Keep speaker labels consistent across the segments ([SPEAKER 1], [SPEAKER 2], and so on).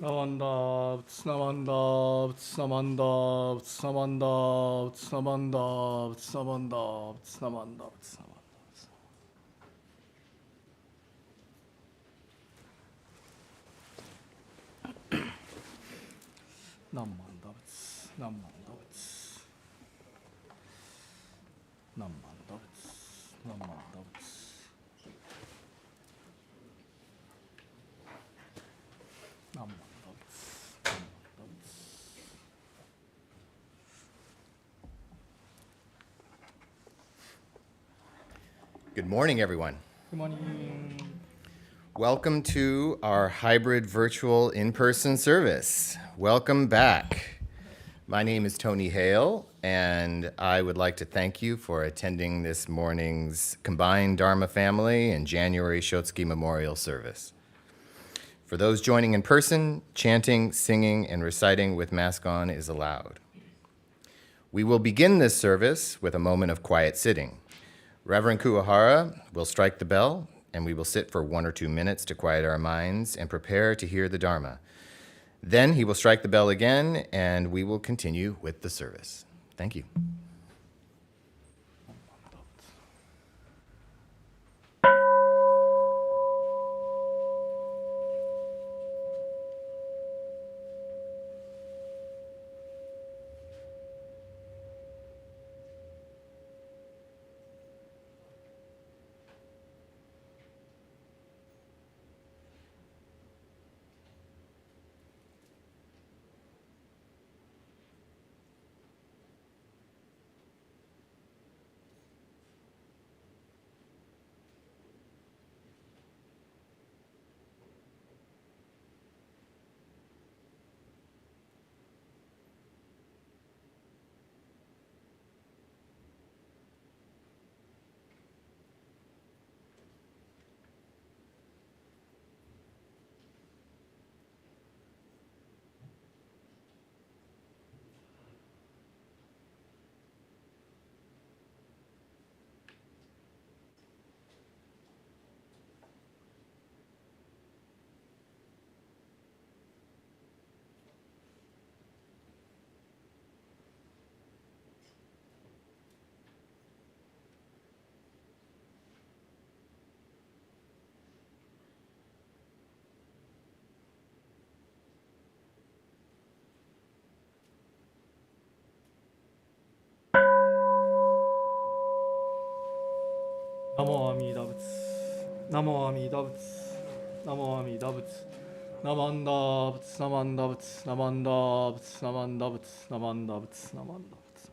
[SPEAKER 1] Namanda, Namanda, Namanda, Namanda, Namanda, Namanda, Namanda, Namanda, Namanda, Namanda, Namanda.
[SPEAKER 2] Good morning, everyone.
[SPEAKER 1] Good morning.
[SPEAKER 2] Welcome to our hybrid virtual in-person service. Welcome back. My name is Tony Hale, and I would like to thank you for attending this morning's combined Dharma family and January Shotsky Memorial Service. For those joining in person, chanting, singing, and reciting with mask on is allowed. We will begin this service with a moment of quiet sitting. Reverend Kuwahara will strike the bell, and we will sit for 1 or 2 minutes to quiet our minds and prepare to hear the Dharma. Then he will strike the bell again, and we will continue with the service. Thank you.
[SPEAKER 1] Namo Amida Butsu. Namo Amida Butsu. Namo Amida Butsu. Namanda Butsu, Namanda Butsu, Namanda Butsu, Namanda Butsu, Namanda Butsu, Namanda Butsu.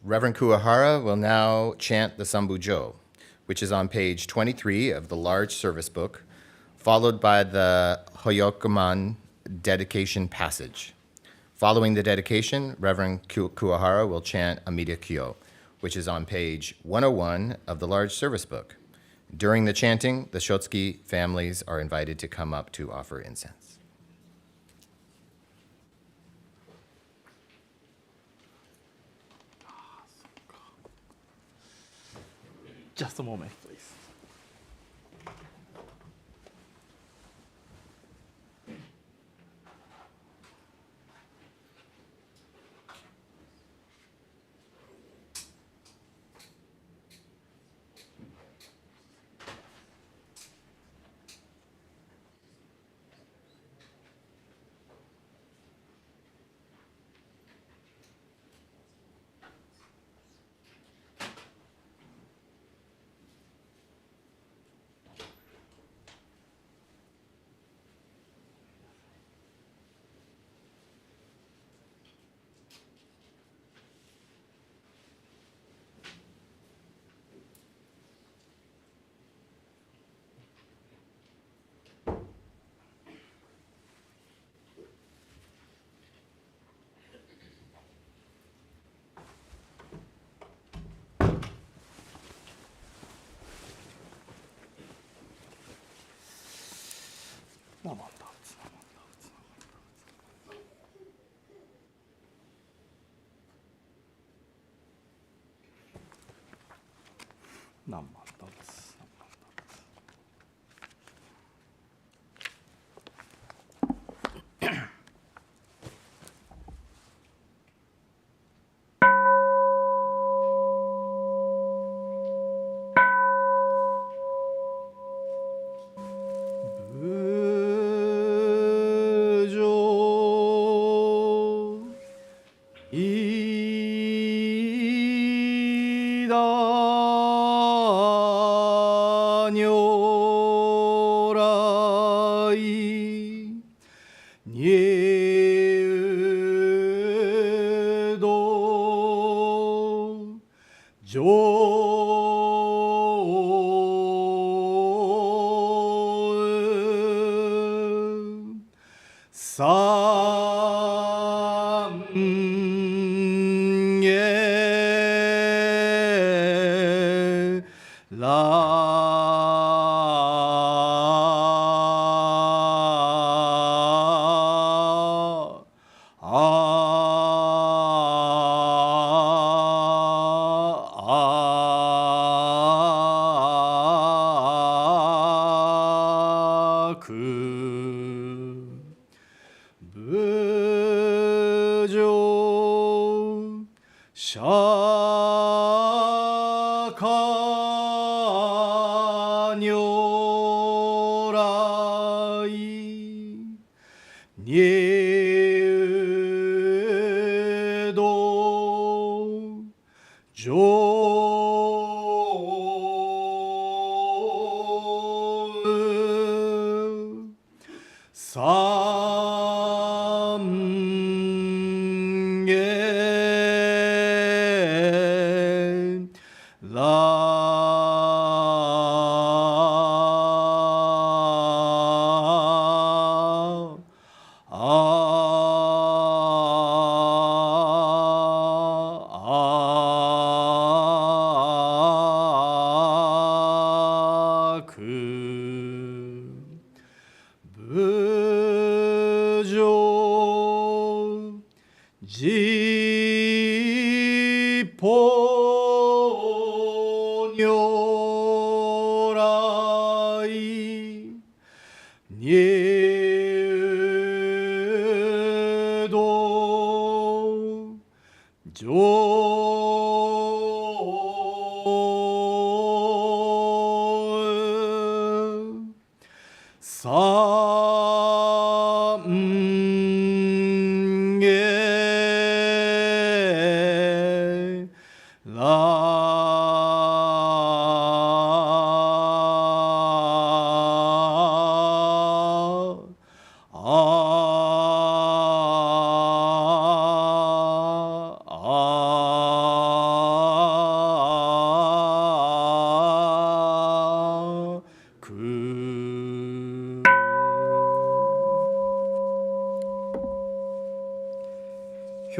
[SPEAKER 2] Reverend Kuwahara will now chant the Sambujo, which is on page 23 of the large service book, followed by the Hoyokuman dedication passage. Following the dedication, Reverend Kuwahara will chant Amida Kyo, which is on page 101 of the large service book. During the chanting, the Shotsky families are invited to come up to offer incense.
[SPEAKER 1] Just a moment, please. ナマンダ仏ナマンダ仏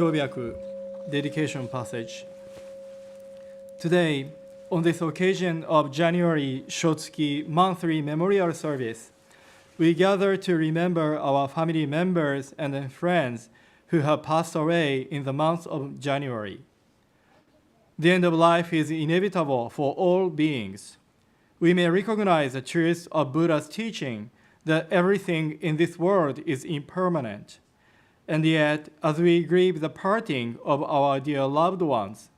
[SPEAKER 1] Hyobiaku dedication passage. Today, on this occasion of January Shotsuki monthly memorial service, we gather to remember our family members and friends who have passed away in the month of January. The end of life is inevitable for all beings. We may recognize the truth of Buddha's teaching that everything in this world is impermanent. And yet, as we grieve the parting of our dear loved ones,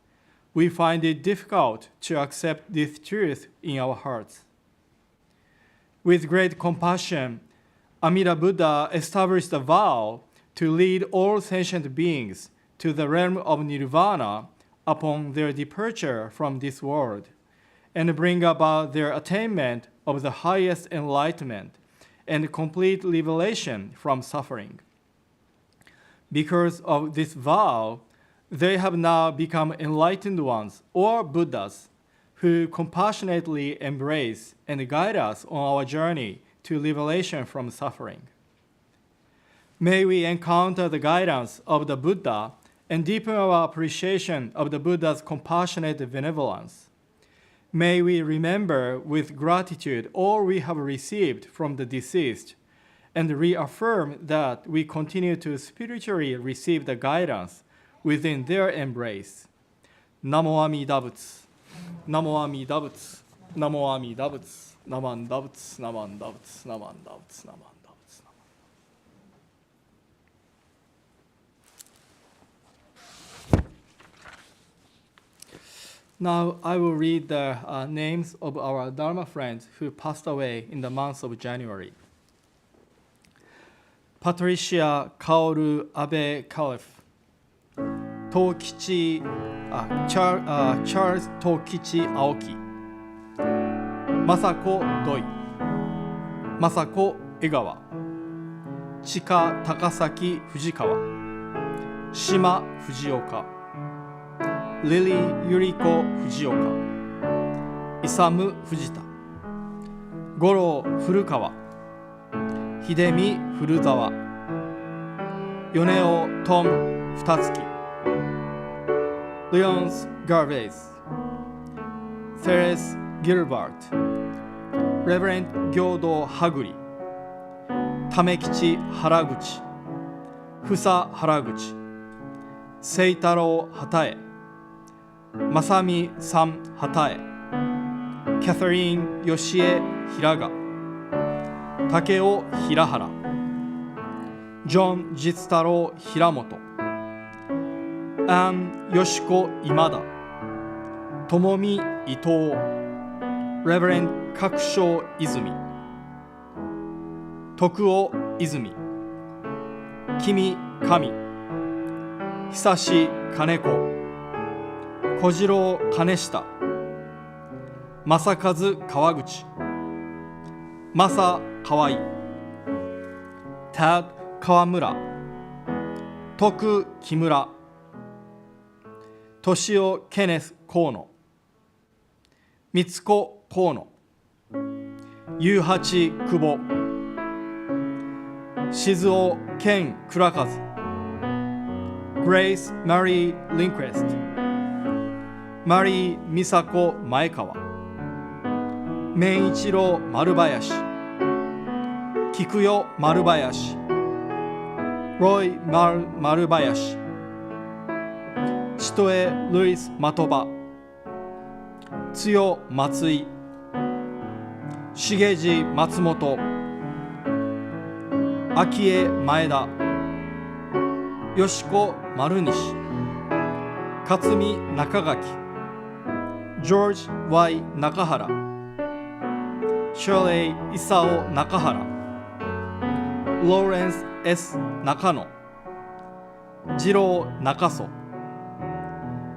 [SPEAKER 1] we find it difficult to accept this truth in our hearts. With great compassion, Amida Buddha established a vow to lead all sentient beings to the realm of nirvana upon their departure from this world, and bring about their attainment of the highest enlightenment and complete liberation from suffering. Because of this vow, they have now become enlightened ones, or Buddhas, who compassionately embrace and guide us on our journey to liberation from suffering. May we encounter the guidance of the Buddha and deepen our appreciation of the Buddha's compassionate benevolence. May we remember with gratitude all we have received from the deceased, and reaffirm that we continue to spiritually receive the guidance within their embrace. Namo Amida Butsu, Namo Amida Butsu, Namo Amida Butsu, Namanda Butsu, Namanda Butsu, Namanda Butsu, Namanda Butsu. Now I will read the names of our Dharma friends who passed away in the month of January. Patricia Kaoru Abe Caliph, Charles Tokichi Aoki, Masako Doi, Masako Egawa, Chika Takasaki Fujikawa, Shima Fujioka, Lily Yuriko Fujioka, Isamu Fujita, Goro Furukawa, Hidemi Furuzawa, Yoneo Tom Futatsuki, Leonce Garvez, Therese Gilbert, Reverend Gyodo Haguri, Tamekichi Haraguchi, Fusa Haraguchi, Seitaro Hatae, Masami Sam Hatae, Catherine Yoshie Hiraga, Takeo Hirahara, John Jitsutaro Hiramoto, Anne Yoshiko Imada, Tomomi Ito, Reverend Kakusho Izumi, Tokuo Izumi, Kimi Kami, Hisashi Kaneko, Kojiro Kaneshita, Masakazu Kawaguchi, Masa Kawai, Tad Kawamura, Toku Kimura, Toshio Kenneth Kono, Mitsuko Kono, Yuhachi Kubo, Shizuo Ken Kurakazu, Grace Mary Lindquist, Mari Misako Maekawa, Meiichiro Marubayashi, Kikuyo Marubayashi, Roy Marubayashi, Chitoe Luis Matoba, Tsuyo Matsui, Shigeji Matsumoto, Akie Maeda, Yoshiko Marunishi, Katsumi Nakagaki, George Y. Nakahara, Shirley Isao Nakahara, Lawrence S. Nakano, Jiro Nakaso,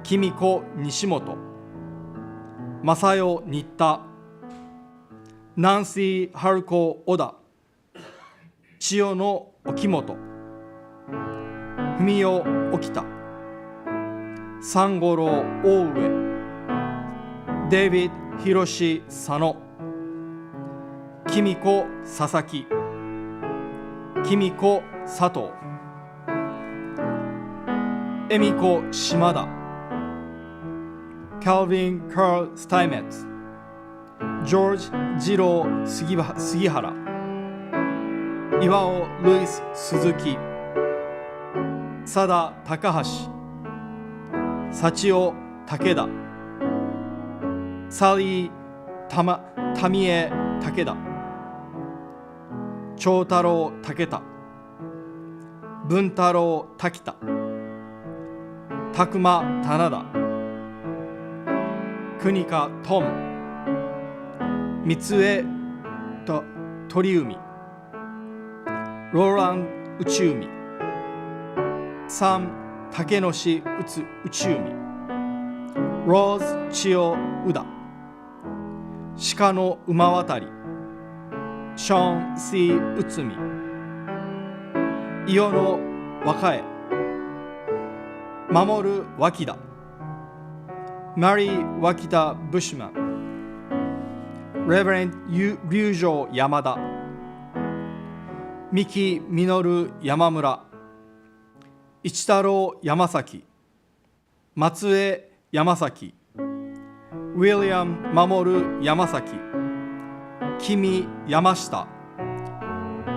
[SPEAKER 1] Kimiko Nishimoto, Masayo Nitta, Nancy Haruko Oda, Chiyono Okimoto, Fumio Okita, Sangoro Oue, David Hiroshi Sano, Kimiko Sasaki, Kimiko Sato, Emiko Shimada, Calvin Carl Steinmetz, George Jiro Sugihara, Iwao Luis Suzuki, Sada Takahashi, Sachio Takeda, Sally Tamie Takeda, Chotaro Taketa, Buntaro Takita, Takuma Tanada, Kunika Tom, Mitsue Toriumi, Roland Uchiumi, Sam Takenoshi Uchiumi, Rose Chio Uda, Shikano Umawatari, Sean C. Utsumi, Iono Wakae, Mamoru Wakida, Mary Wakita Bushman, Reverend Ryujo Yamada, Miki Minoru Yamamura, Ichitaro Yamasaki, Matsue Yamasaki, William Mamoru Yamasaki, Kimi Yamashita,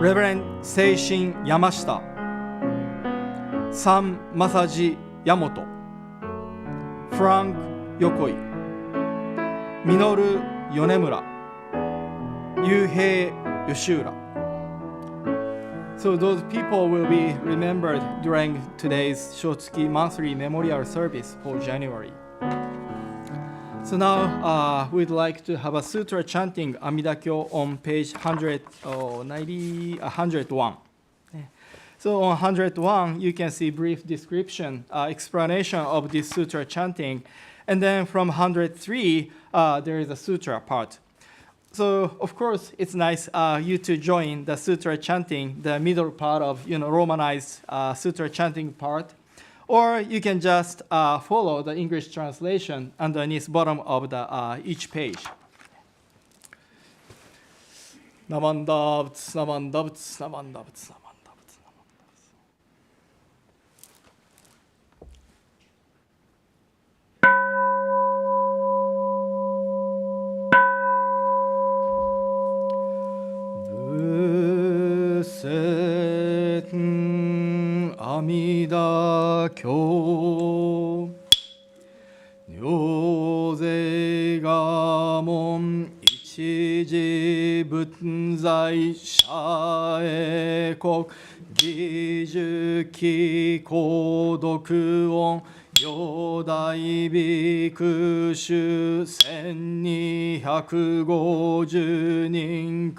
[SPEAKER 1] Reverend Seishin Yamashita, Sam Masaji Yamoto, Frank Yokoi, Minoru Yonemura, Yuhei Yoshiura. So those people will be remembered during today's Shotsuki monthly memorial service for January. So now we'd like to have a sutra chanting Amida-kyo on page 101. So on 101, you can see brief description, explanation of this sutra chanting. And then from 103, there is a sutra part. So of course, it's nice you to join the sutra chanting, the middle part of Romanized sutra chanting part. Or you can just follow the English translation underneath bottom of the each page. Namandavts, namandavts, namandavts, namandavts. Amida-kyo Nyōzei ga mon ichiji butzai shae kok Gijuki kodoku on Yodai bikushu 1250 人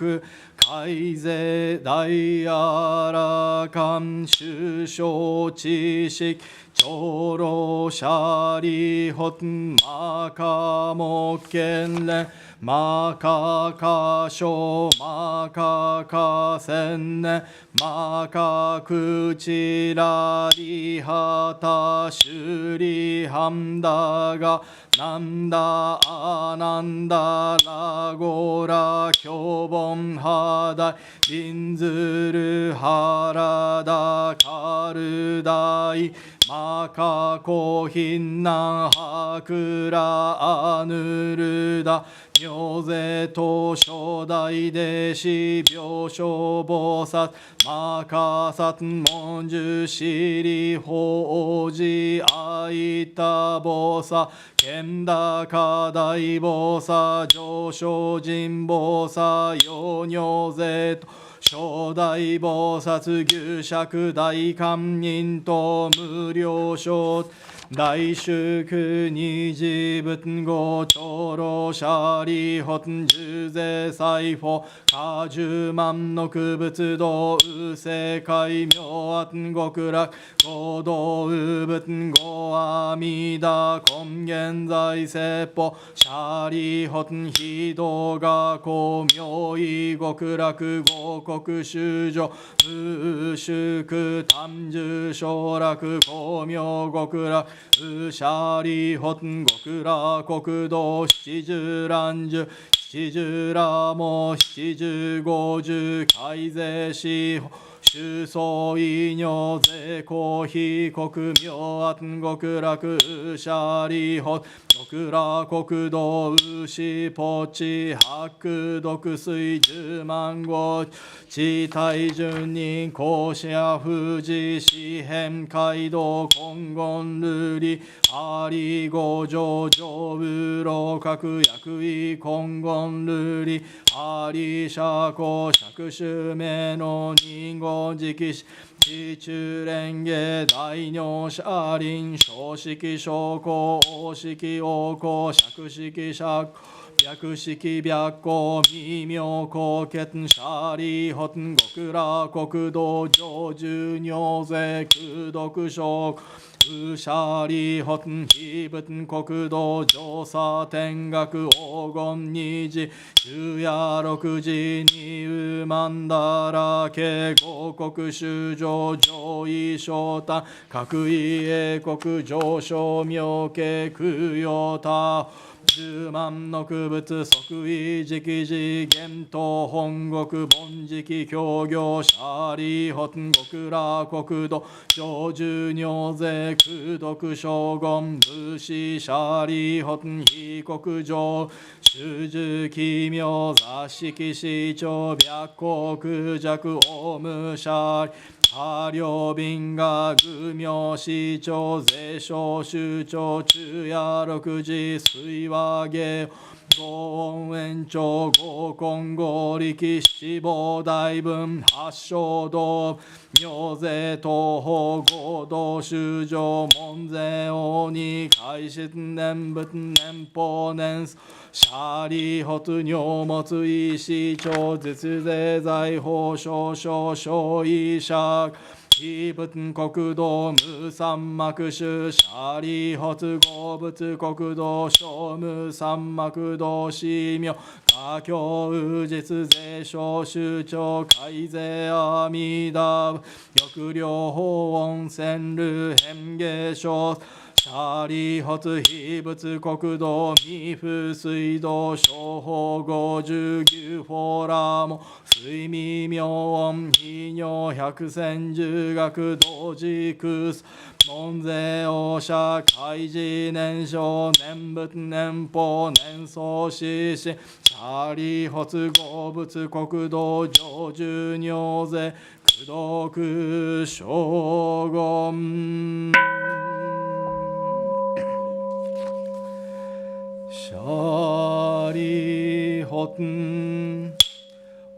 [SPEAKER 1] 海税大あらかん首相知識長老シャリホトマカモケンレマカカショマカカセンネマカクチラリハタシュリハンダガなんだあなんだらごらきょぼんはだびんずるはらだかるだいまかこひんなんはくらあぬるだ妙税と初代弟子病床菩薩まかさつ文殊しりほうじあいた菩薩剣高大菩薩上昇神菩薩陽如税と初代菩薩牛釈大観音と無料書大祝二次仏語長老シャリホン十税財宝果十万の区仏道右世界妙安極楽合同右仏語阿弥陀根源在説法シャリホン非道が公明意極楽合国修上無宿単樹昇楽公明極楽ウシャリホン極楽国道七十乱樹七十羅も七十五十改税司法主相異尿税公費国明安極楽ウシャリホン極楽国道牛ポチ白毒水十万号地帯順人公社富士四辺街道金言瑠璃あり五条上部老閣薬位金言瑠璃あり社交釈主名の二号直視地中蓮華大尿車輪小式小公大式王公釈式釈白式白公微妙高血シャリホン極楽国道上十尿税空毒症ウシャリホン非仏国道上佐天学黄金二次昼夜六時にウマンダラケ五国修上上位昇太各位英国上昇妙慶供養他十万の区物即位直事厳冬本国凡直協業シャリホン極楽国土上寿尿税空毒将軍武士シャリホン非国上主樹奇妙座敷市長白国弱オムシャリ下領便が愚名市長税商首長中夜六時水和芸五音延長五根五力七宝大文八正道妙税東方合同修上門税鬼開始年仏年法年シャリ発尿物医師長絶税財宝少々小医者非仏国土無三幕種シャリ発合仏国土小無三幕土死名画教右実税小首長改税阿弥陀仏翼量法温泉流変化小シャリ発非仏国土未風水道小法五十牛フォーラモ睡眠妙音非尿百戦十学同時空門税王社開示年少年仏年法年相死死シャリ発合仏国土上寿尿税功徳将軍シャリホン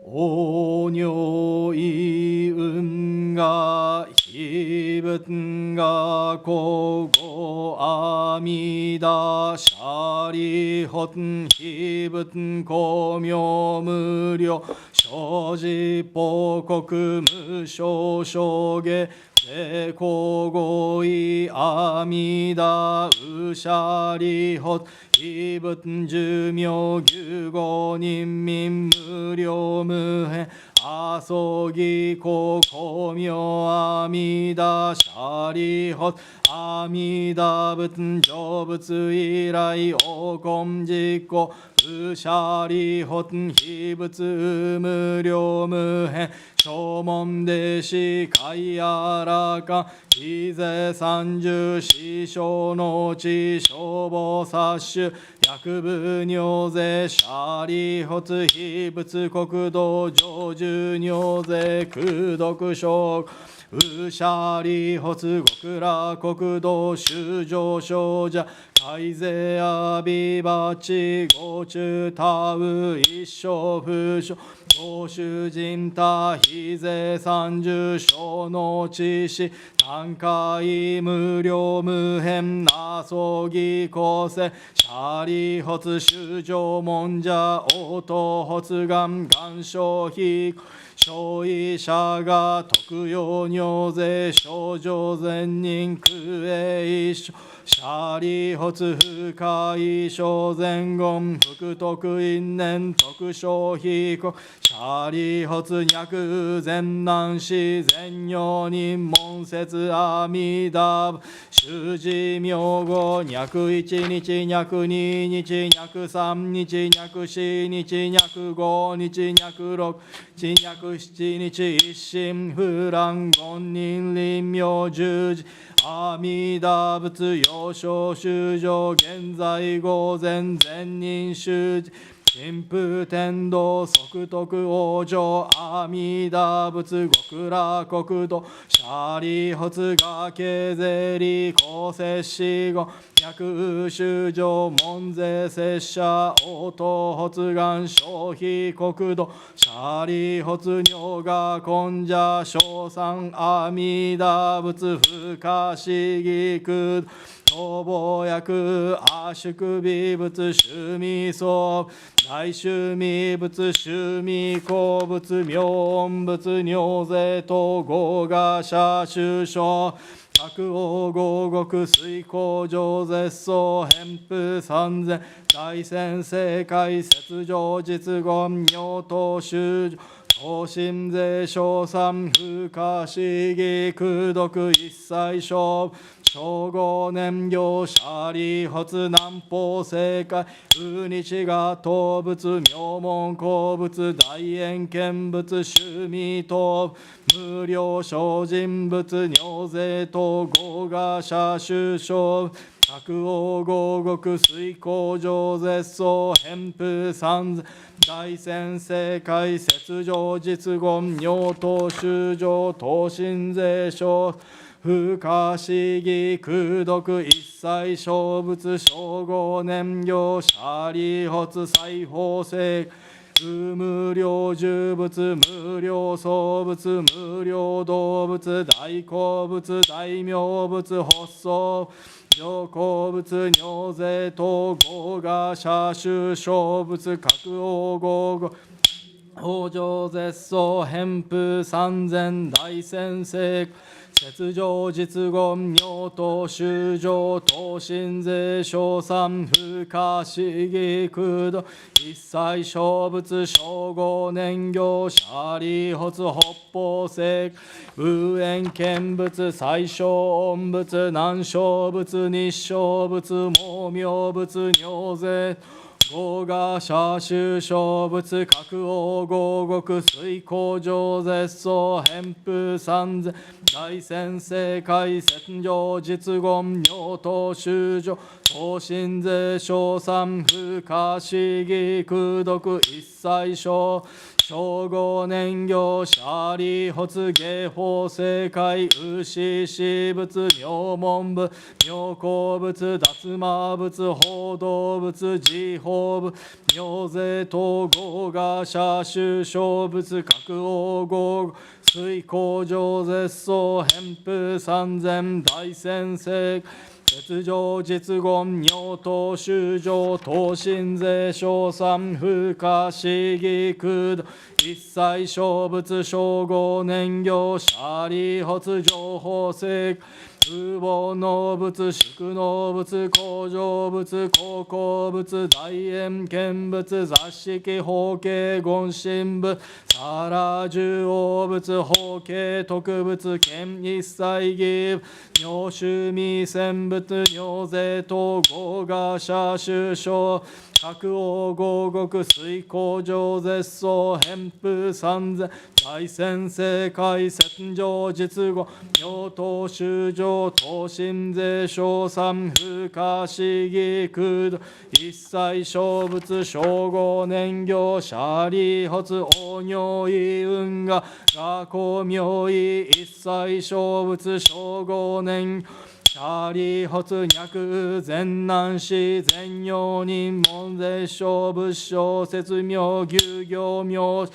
[SPEAKER 1] お尿意運が非仏が古語阿弥陀シャリホン非仏公明無量生じ報国無償証下税公合意阿弥陀ウシャリホッ非仏寿命牛五人民無料無辺阿蘇義公公明阿弥陀シャリホッ阿弥陀仏成仏以来王根実行ウシャリホッ非仏無料無辺正門弟子海あらか非税三十四小の地消防殺種薬部尿税シャリホツ非仏国土上寿尿税空毒症ウシャリホツ極楽国土修上少者改税阿ビバチ五中タウ一生不詳ご主人他非税三十小の知識単価無料無辺なそぎ構成シャリ発修上門者応答発願願書非小医者が特用尿税症状善人空営一緒シャリ発不可小前言福徳因年特消費国シャリ発脈善難死善用人門説阿弥陀修持名号脈一日脈二日脈三日脈四日脈五日脈六日脈七日一心不乱言人臨妙十字阿弥陀仏幼少修上現在午前善人修持神父天道即徳往生阿弥陀仏極楽国土シャリ発崖税利公摂死後脈修上門税摂者応答発願消費国土シャリ発尿が根者小三阿弥陀仏不可思議空逃亡薬阿宿美仏趣味相大趣味仏趣味公仏妙音仏尿税等合賀者修正白王合国水工上絶相返布三千大仙正解雪上実言尿等修等身税小三不可思議空毒一切小称号年行舎利発南方正解有日が当仏名門公仏大円見仏趣味等無料精進仏尿税等合賀社修正白王合国水工上絶相偏風三大先生会雪上実言尿等修上等身税書不可思議空毒一切小仏称号年行舎利発裁縫性無料重仏無料創仏無料動物大好物大名仏発想上好仏尿税等合賀社修小仏各王合語往生絶相偏風三千大先生雪上実言尿等修上等身税小三不可思議空洞一切小仏称号年行舎利発北方石無縁見仏最小音仏南小仏日小仏毛明仏尿税合賀社修小仏各王合国水工上絶相偏風三千大先生会戦上実言尿等修上等身税小三不可思議空毒一切小称号年行舎利発芸法正解牛死仏妙門部妙高仏脱魔仏報道仏自法部妙税等合賀社修小仏各王合水工上絶相偏風三千大先生雪上実言尿等修上等身税小三不可思議空洞一切小仏称号年行舎利発情報性無謀能仏宿能仏工場仏高校仏大円見仏座敷法系言神仏さら十王仏法系特仏見一切義尿趣味千仏尿税等合賀社修正各王合国水工上絶相偏風三千大先生会戦上実語尿等修上等身税小三不可思議空洞一切小仏称号年行舎利発応尿意運河学校名医一切小仏称号年舎利発脈全難死全用人門税小仏小説名牛行名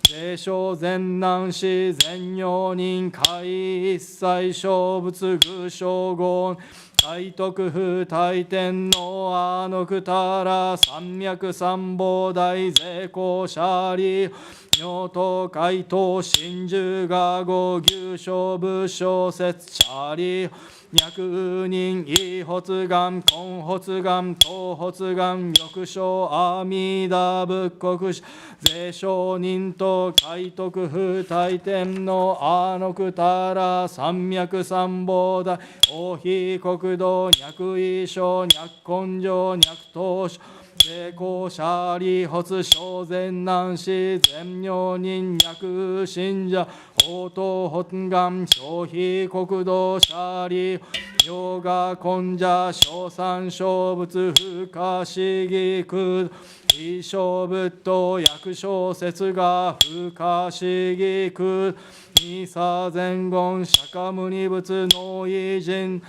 [SPEAKER 1] 税小全難死全用人会一切小仏具称号大徳不大天皇阿のくたら三脈三宝大税公舎利尿等回答真珠が語牛小仏小説舎利脈人異発願根発願等発願翼小阿弥陀仏国税小人と海徳不大天皇阿のくたら三脈三宝大王妃国土脈異小脈根性脈等税公舎利発小全難死全妙人脈信者法等本願消費国土舎利ヨガ根者小三小仏不可思議空異小仏と薬小説が不可思議空二差前言釈迦牟尼仏の偉人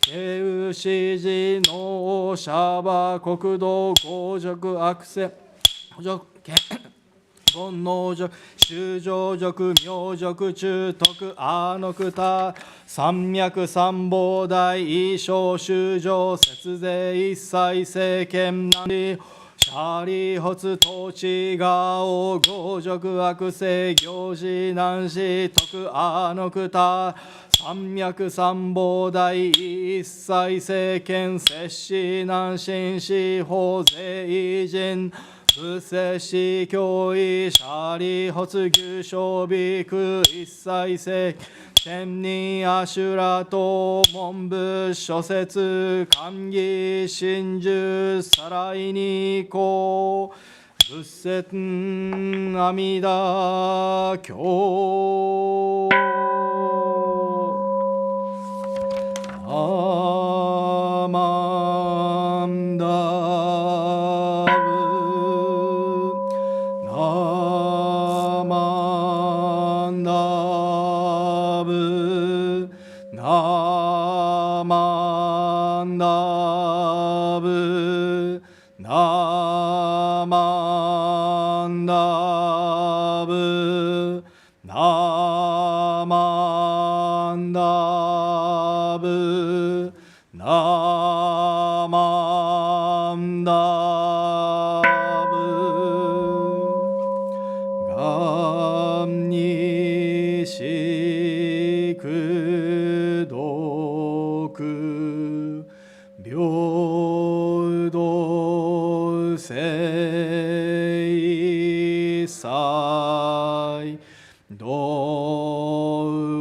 [SPEAKER 1] 慶右師寺のシャバ国土公辱悪世除権煩悩辱修上辱妙辱中徳阿のくた三脈三宝大異小修上節税一切政権難理舎利発統治が王強辱悪世行事難死徳阿のくた三脈三宝大一切政権摂氏難心司法税偉人仏世師教位舎利発牛小美空一切世天人阿修羅と文部諸説寛義真珠さらいにこう仏説阿弥陀経アマンダブナマンダブナマンダブナマンダブナマンダブナマンダブガンニシクドク平等聖祭道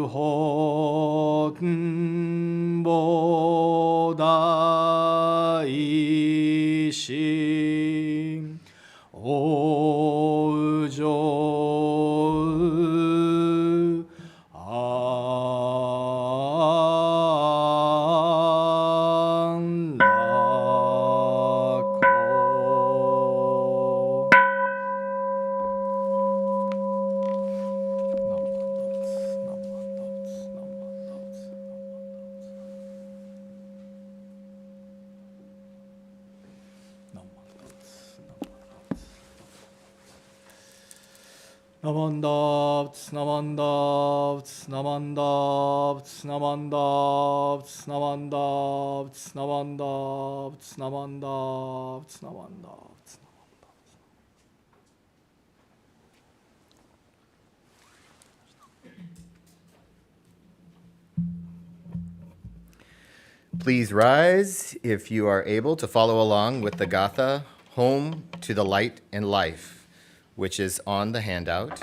[SPEAKER 1] 本菩提心往生安楽ナマンダーツナマンダーツナマンダーツナマンダーツナマンダーツナマンダーツナマンダーツナマンダーツ。
[SPEAKER 2] Please rise if you are able to follow along with the Gatha, Home to the Light and Life, which is on the handout.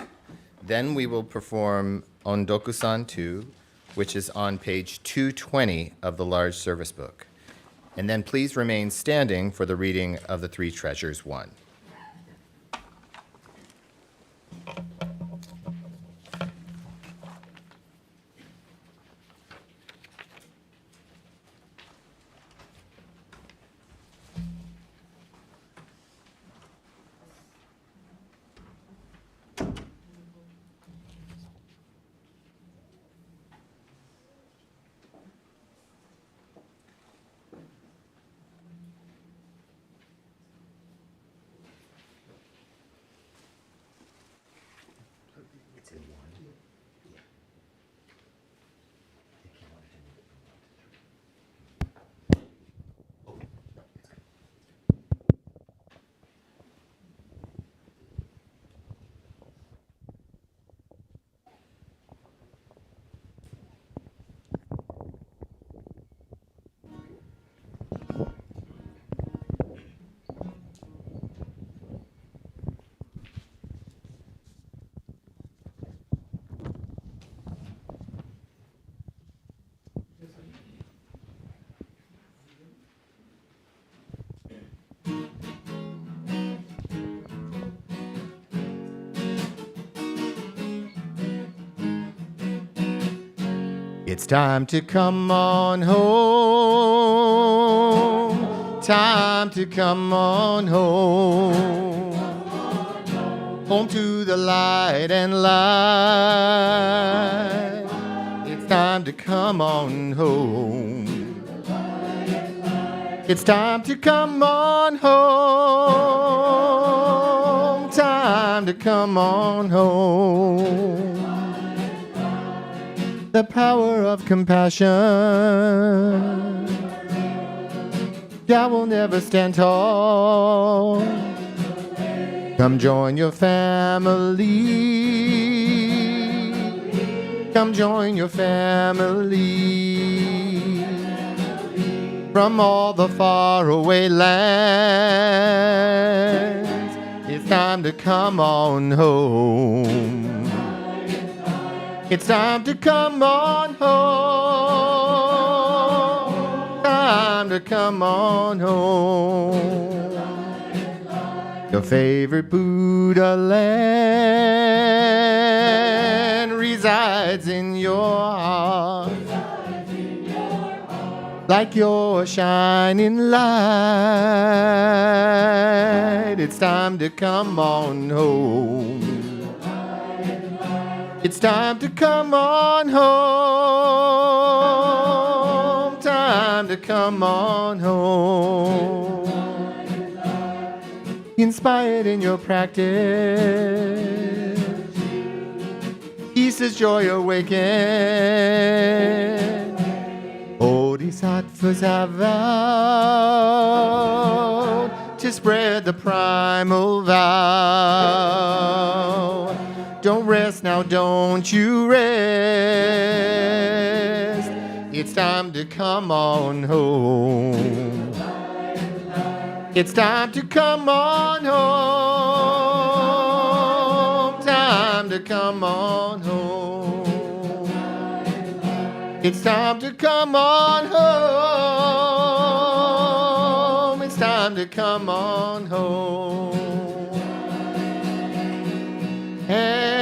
[SPEAKER 2] Then we will perform Ondoku-san 2, which is on page 220 of the large service book. And then please remain standing for the reading of the Three Treasures 1. It's time to come on home. Time to come on home. Home to the light and light. It's time to come on home. It's time to come on home. Time to come on home. The power of compassion. God will never stand tall. Come join your family. Come join your family. From all the faraway lands, time to come on home. It's time to come on home. Time to come on home. Your favorite Buddha land resides in your heart. Like your shining light, it's time to come on home. It's time to come on home. Time to come on home. Inspired in your practice, Easter's joy awaken. Bodhisattvas have vowed to spread the primal vow. Don't rest now, don't you rest. It's time to come on home. It's time to come on home. Time to come on home. It's time to come on home. It's time to come on home. And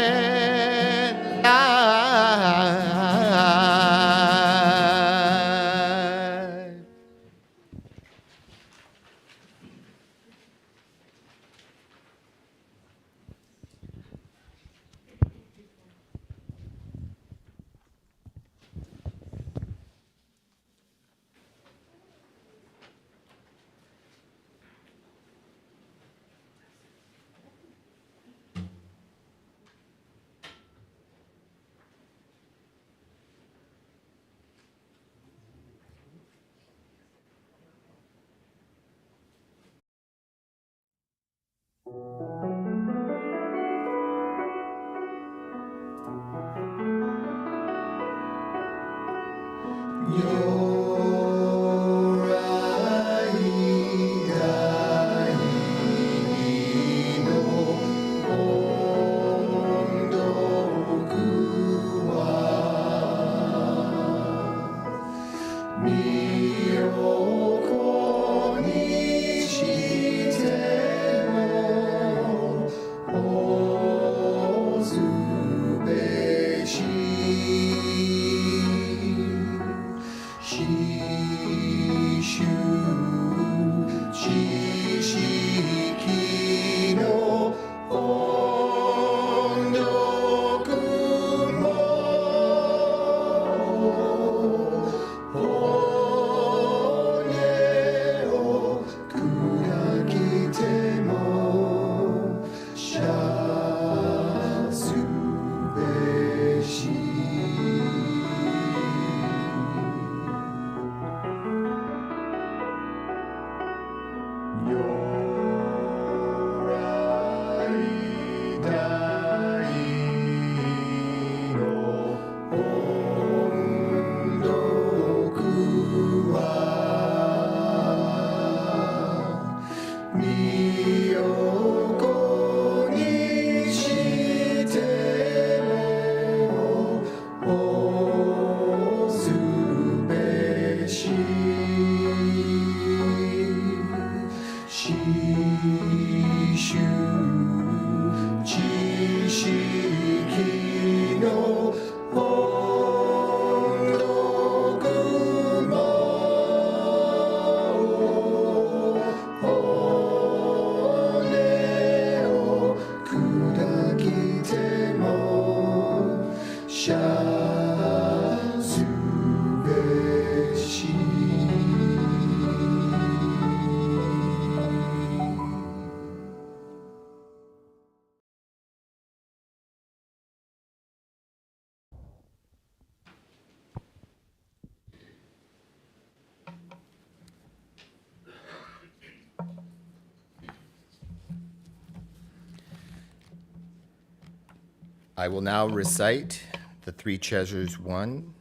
[SPEAKER 2] I will now recite the Three Treasures 1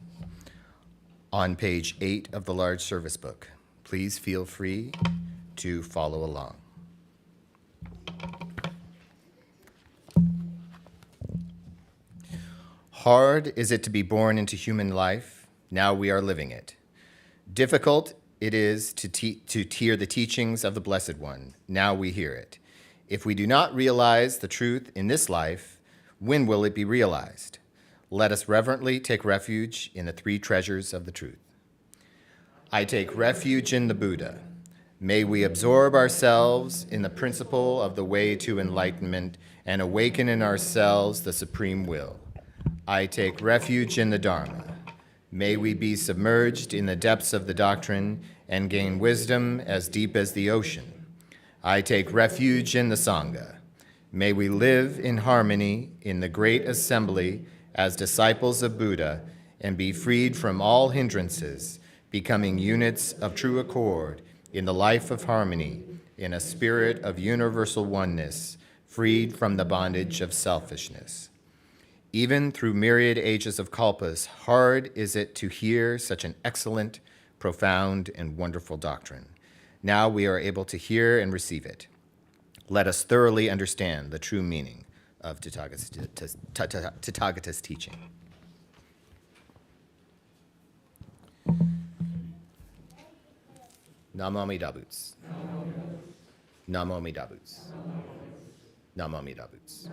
[SPEAKER 2] on page 8 of the large service book. Please feel free to follow along. Hard is it to be born into human life. Now we are living it. Difficult it is to hear the teachings of the Blessed One. Now we hear it. If we do not realize the truth in this life, when will it be realized? Let us reverently take refuge in the three treasures of the truth. I take refuge in the Buddha. May we absorb ourselves in the principle of the way to enlightenment and awaken in ourselves the supreme will. I take refuge in the Dharma. May we be submerged in the depths of the doctrine and gain wisdom as deep as the ocean. I take refuge in the Sangha. May we live in harmony in the great assembly as disciples of Buddha and be freed from all hindrances, becoming units of true accord in the life of harmony, in a spirit of universal oneness, freed from the bondage of selfishness. Even through myriad ages of kalpas, hard is it to hear such an excellent, profound, and wonderful doctrine. Now we are able to hear and receive it. Let us thoroughly understand the true meaning of Tathagata's teaching. Namo Amida Butsu. Namo Amida Butsu. Namo Amida Butsu.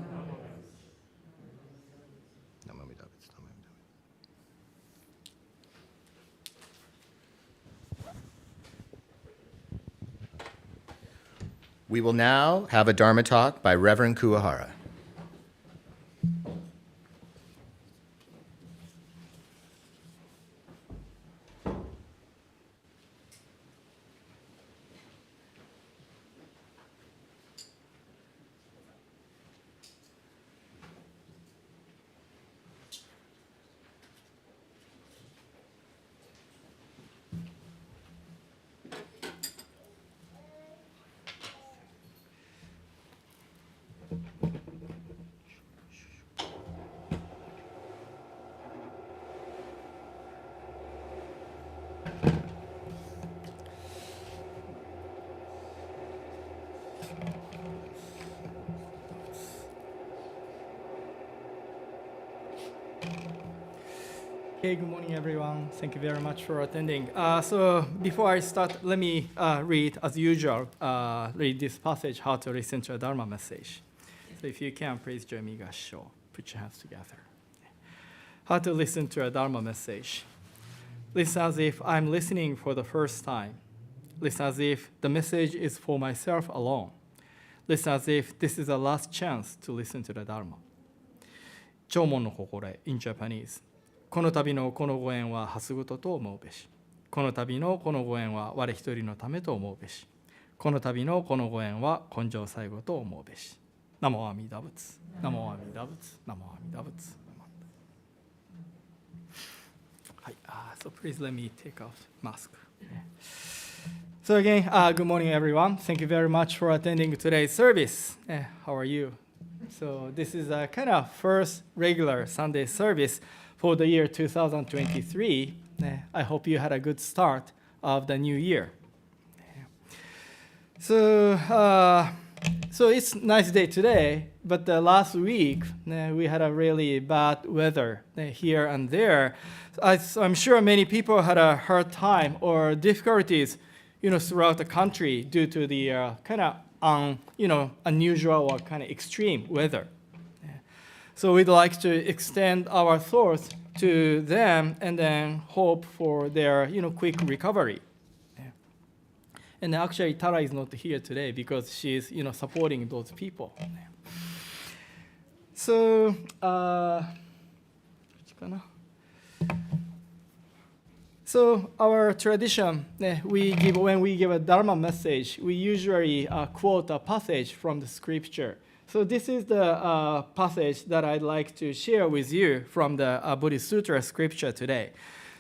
[SPEAKER 2] Namo Amida Butsu. Namo Amida Butsu. We will now have a Dharma talk by Reverend Kuwahara.
[SPEAKER 1] Okay, good morning, everyone. Thank you very much for attending. So before I start, let me read, as usual, read this passage, how to listen to a Dharma message. So if you can, please join me, Gassho. Put your hands together. How to listen to a Dharma message. Listen as if I'm listening for the first time. Listen as if the message is for myself alone. Listen as if this is the last chance to listen to the Dharma. 弔問の心得 in Japanese. この度のこのご縁ははすぐとと思うべし。この度のこのご縁は我一人のためと思うべし。この度のこのご縁は根性最後と思うべし。ナモアミダ仏。ナモアミダ仏。ナモアミダ仏。はい。So please let me take off mask. So again, good morning, everyone. Thank you very much for attending today's service. How are you? So this is a kind of first regular Sunday service for the year 2023. I hope you had a good start of the new year. So it's a nice day today, but the last week we had a really bad weather here and there. So I'm sure many people had a hard time or difficulties, throughout the country due to the kind of unusual or kind of extreme weather. So we'd like to extend our thoughts to them and then hope for their, quick recovery. And actually, Tara is not here today because she's, supporting those people. So, so our tradition, when we give a Dharma message, we usually quote a passage from the scripture. So this is the passage that I'd like to share with you from the Bodhisattva scripture today.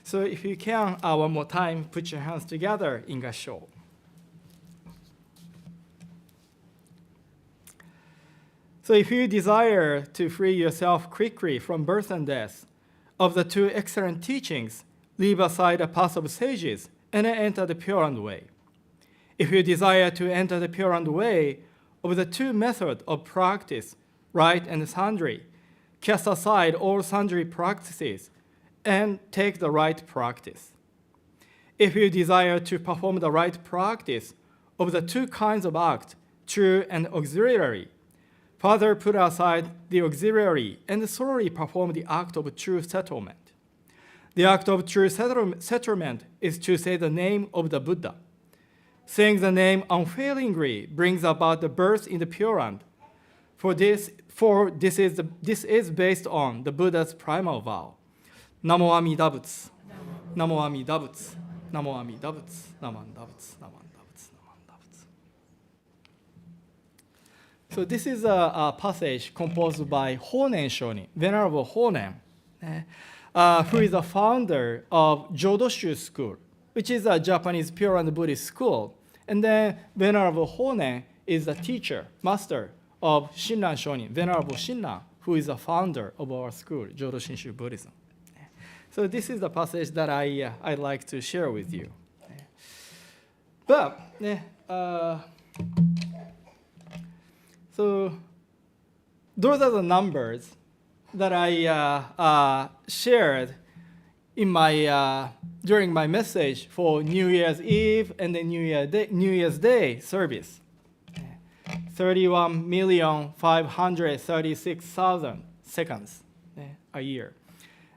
[SPEAKER 1] So if you can, one more time, put your hands together in Gassho. So if you desire to free yourself quickly from birth and death, of the two excellent teachings, leave aside the path of sages and enter the Pure Land Way. If you desire to enter the Pure Land Way, of the two methods of practice, right and sundry, cast aside all sundry practices and take the right practice. If you desire to perform the right practice of the two kinds of act, true and auxiliary, further put aside the auxiliary and thoroughly perform the act of true settlement. The act of true settlement is to say the name of the Buddha. Saying the name unfailingly brings about the birth in the Pure Land. This is based on the Buddha's primal vow. Namo Amida Butsu. Namo Amida Butsu. Namo Amida Butsu. Namo Amida Butsu. Namo Amida Butsu. Namo Amida Butsu. So this is a passage composed by Honen Shonin, Venerable Honen, who is the founder of Jodoshu School, which is a Japanese Pure Land Buddhist school. And then Venerable Honen is the teacher, master of Shinran Shonin, Venerable Shinran, who is the founder of our school, Jodo Shinshu Buddhism. So this is the passage that I'd like to share with you. But, so those are the numbers that I shared in my during my message for New Year's Eve and the New Year's Day service. 31,536,000 seconds a year.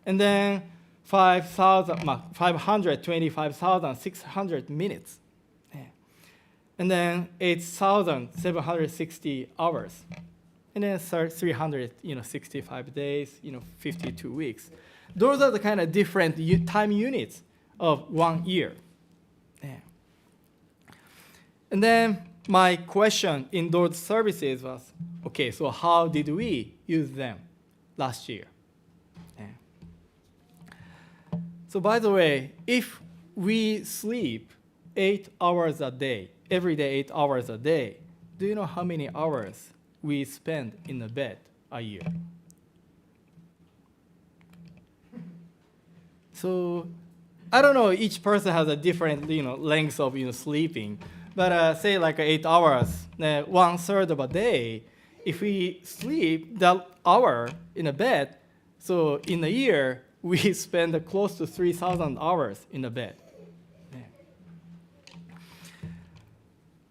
[SPEAKER 1] And then 525,600 minutes. And then 8,760 hours. And then 365 days, 52 weeks. Those are the kind of different time units of 1 year. And then my question in those services was, okay, so how did we use them last year? So by the way, if we sleep 8 hours a day, every day 8 hours a day, do you know how many hours we spend in the bed a year? So I don't know, each person has a different length of sleeping. But say like 8 hours, 1/3 of a day, if we sleep that hour in a bed, so in a year, we spend close to 3,000 hours in the bed.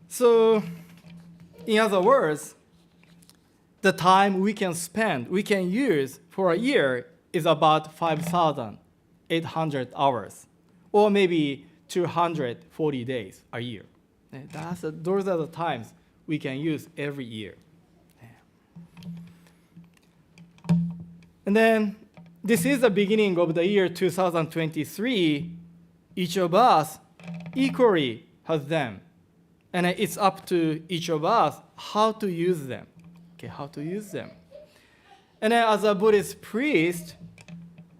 [SPEAKER 1] So in other words, the time we can use for a year is about 5,800 hours, or maybe 240 days a year. Those are the times we can use every year. And then this is the beginning of the year 2023. Each of us equally has them. And it's up to each of us how to use them. Okay, how to use them. And then as a Buddhist priest,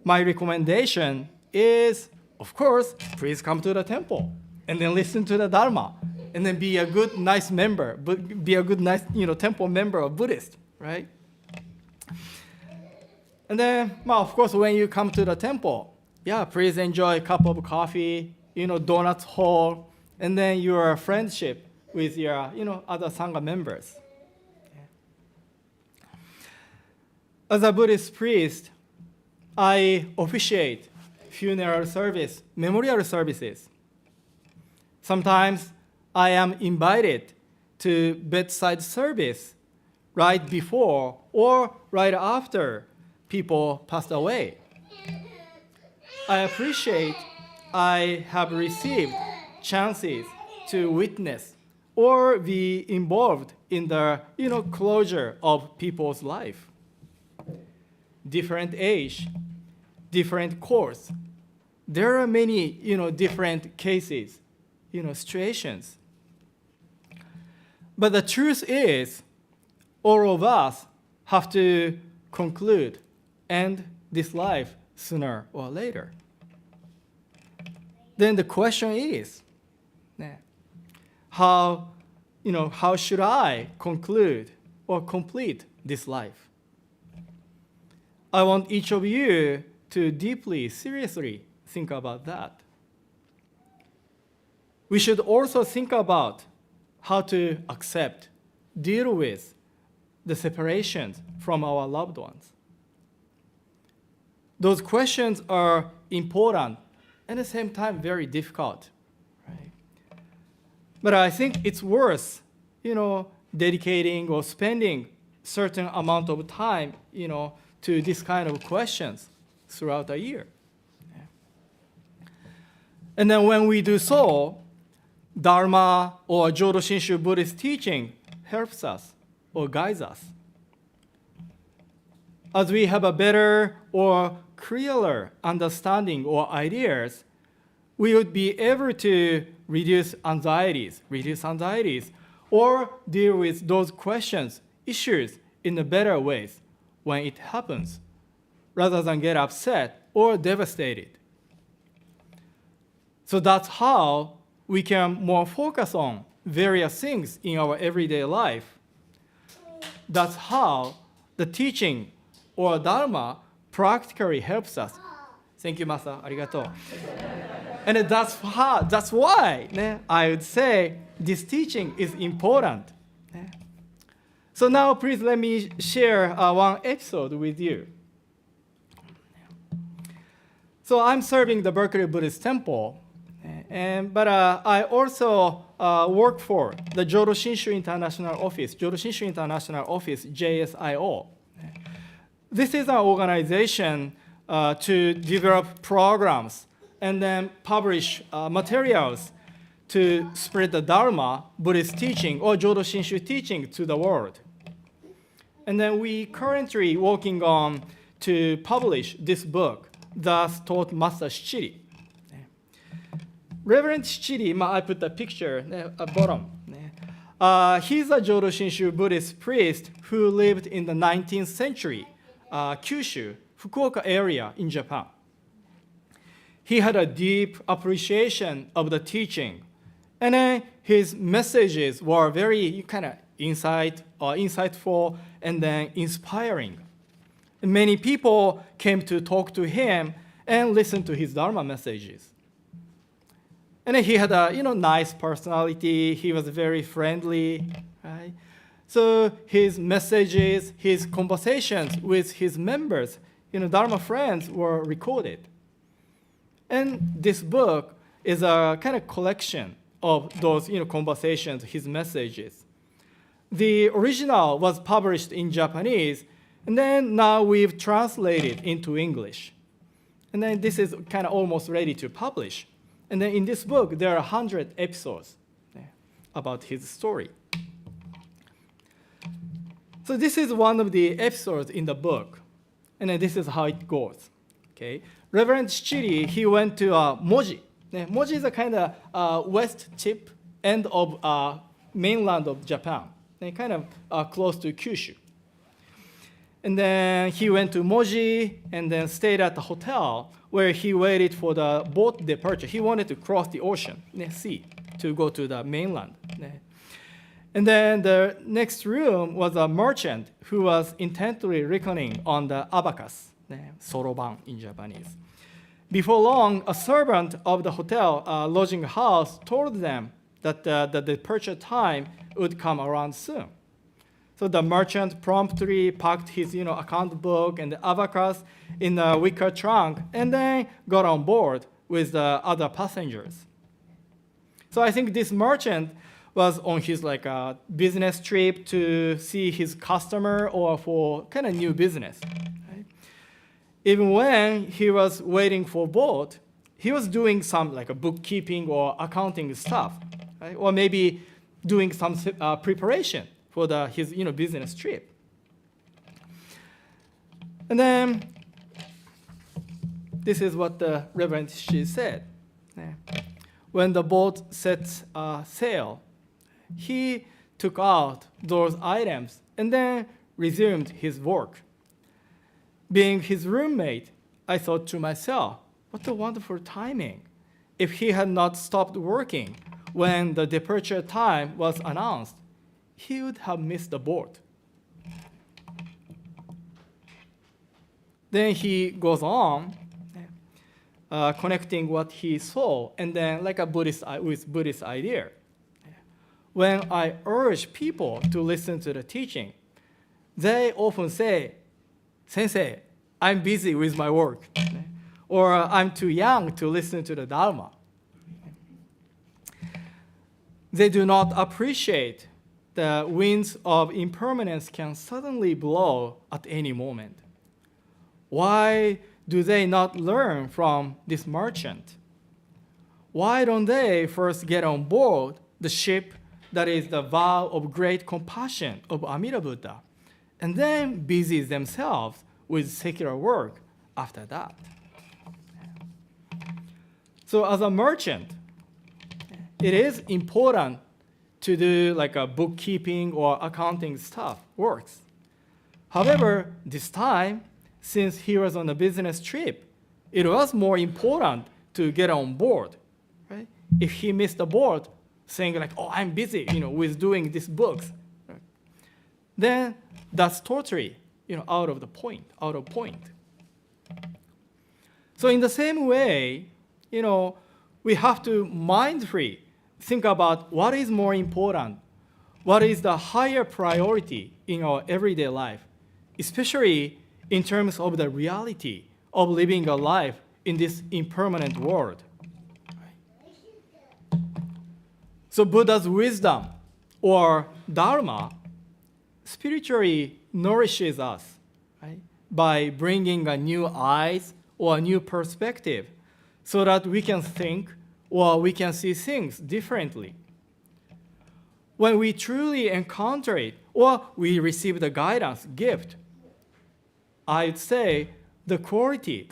[SPEAKER 1] my recommendation is, of course, please come to the temple and then listen to the Dharma. And then be a good, nice member, be a good, nice, temple member of Buddhist, right? And then, of course, when you come to the temple, please enjoy a cup of coffee, donuts hall, and then your friendship with your, other Sangha members. As a Buddhist priest, I officiate funeral service, memorial services. Sometimes I am invited to bedside service right before or right after people passed away. I appreciate I have received chances to witness or be involved in the closure of people's life. Different age, different course. There are many different cases, situations. But the truth is, all of us have to conclude, end this life sooner or later. Then the question is, how should I conclude or complete this life? I want each of you to deeply, seriously think about that. We should also think about how to accept, deal with the separations from our loved ones. those questions are important and at the same time very difficult. Right? But I think it's worth, dedicating or spending certain amount of time, to this kind of questions throughout the year. Yeah. And then when we do so, Dharma or Jodo Shinshu Buddhist teaching helps us or guides us. As we have a better or clearer understanding or ideas, we would be able to reduce anxieties, or deal with those questions, issues in a better ways when it happens, rather than get upset or devastated. So that's how we can more focus on various things in our everyday life. That's how the teaching or Dharma practically helps us. Thank you, Masa. Arigato. And that's why I would say this teaching is important. So now please let me share one episode with you. So I'm serving the Berkeley Buddhist Temple, but I also work for the Jodo Shinshu International Office, JSIO. This is an organization to develop programs and then publish materials to spread the Dharma, Buddhist teaching, or Jodo Shinshu teaching to the world. And then we currently working on to publish this book, Thus Taught Master Shichiri. Reverend Shichiri, I put the picture at the bottom. He's a Jodo Shinshu Buddhist priest who lived in the 19th century, Kyushu, Fukuoka area in Japan. He had a deep appreciation of the teaching, and then his messages were very kind of insightful and then inspiring. Many people came to talk to him and listen to his Dharma messages. And then he had a nice personality. He was very friendly, right? So his messages, his conversations with his members, Dharma friends were recorded. And this book is a kind of collection of those conversations, his messages. The original was published in Japanese, and then now we've translated into English. And then this is kind of almost ready to publish. And then in this book, there are 100 episodes about his story. So this is one of the episodes in the book. And then this is how it goes. Okay? Reverend Shichiri, he went to Moji. Moji is a kind of west tip end of mainland of Japan, kind of close to Kyushu. And then he went to Moji and then stayed at the hotel where he waited for the boat departure. He wanted to cross the ocean, sea, to go to the mainland. And then the next room was a merchant who was intently reckoning on the abacus, soroban in Japanese. Before long, a servant of the hotel lodging house told them that the departure time would come around soon. So the merchant promptly packed his account book and the abacus in a wicker trunk and then got on board with the other passengers. So I think this merchant was on his business trip to see his customer or for kind of new business. Right? Even when he was waiting for boat, he was doing some a bookkeeping or accounting stuff, right? Or maybe doing some preparation for his business trip. And then this is what the Reverend Shi said. When the boat set sail, he took out those items and then resumed his work. Being his roommate, I thought to myself, what a wonderful timing. If he had not stopped working when the departure time was announced, he would have missed the boat. Then he goes on, connecting what he saw, and then with Buddhist idea. When I urge people to listen to the teaching, they often say, "Sensei, I'm busy with my work, or I'm too young to listen to the Dharma. They do not appreciate the winds of impermanence can suddenly blow at any moment. Why do they not learn from this merchant? Why don't they first get on board the ship that is the vow of great compassion of Amida Buddha, and then busy themselves with secular work after that? So as a merchant, it is important to do like a bookkeeping or accounting stuff, works. However, this time, since he was on a business trip, it was more important to get on board, right? If he missed the board, saying like, oh, I'm busy, with doing these books, right? Then that's totally, out of point. So in the same way, we have to mindfully think about what is more important, what is the higher priority in our everyday life, especially in terms of the reality of living a life in this impermanent world. So Buddha's wisdom or Dharma spiritually nourishes us, right, by bringing a new eyes or a new perspective so that we can think or we can see things differently. When we truly encounter it or we receive the guidance, gift, I'd say the quality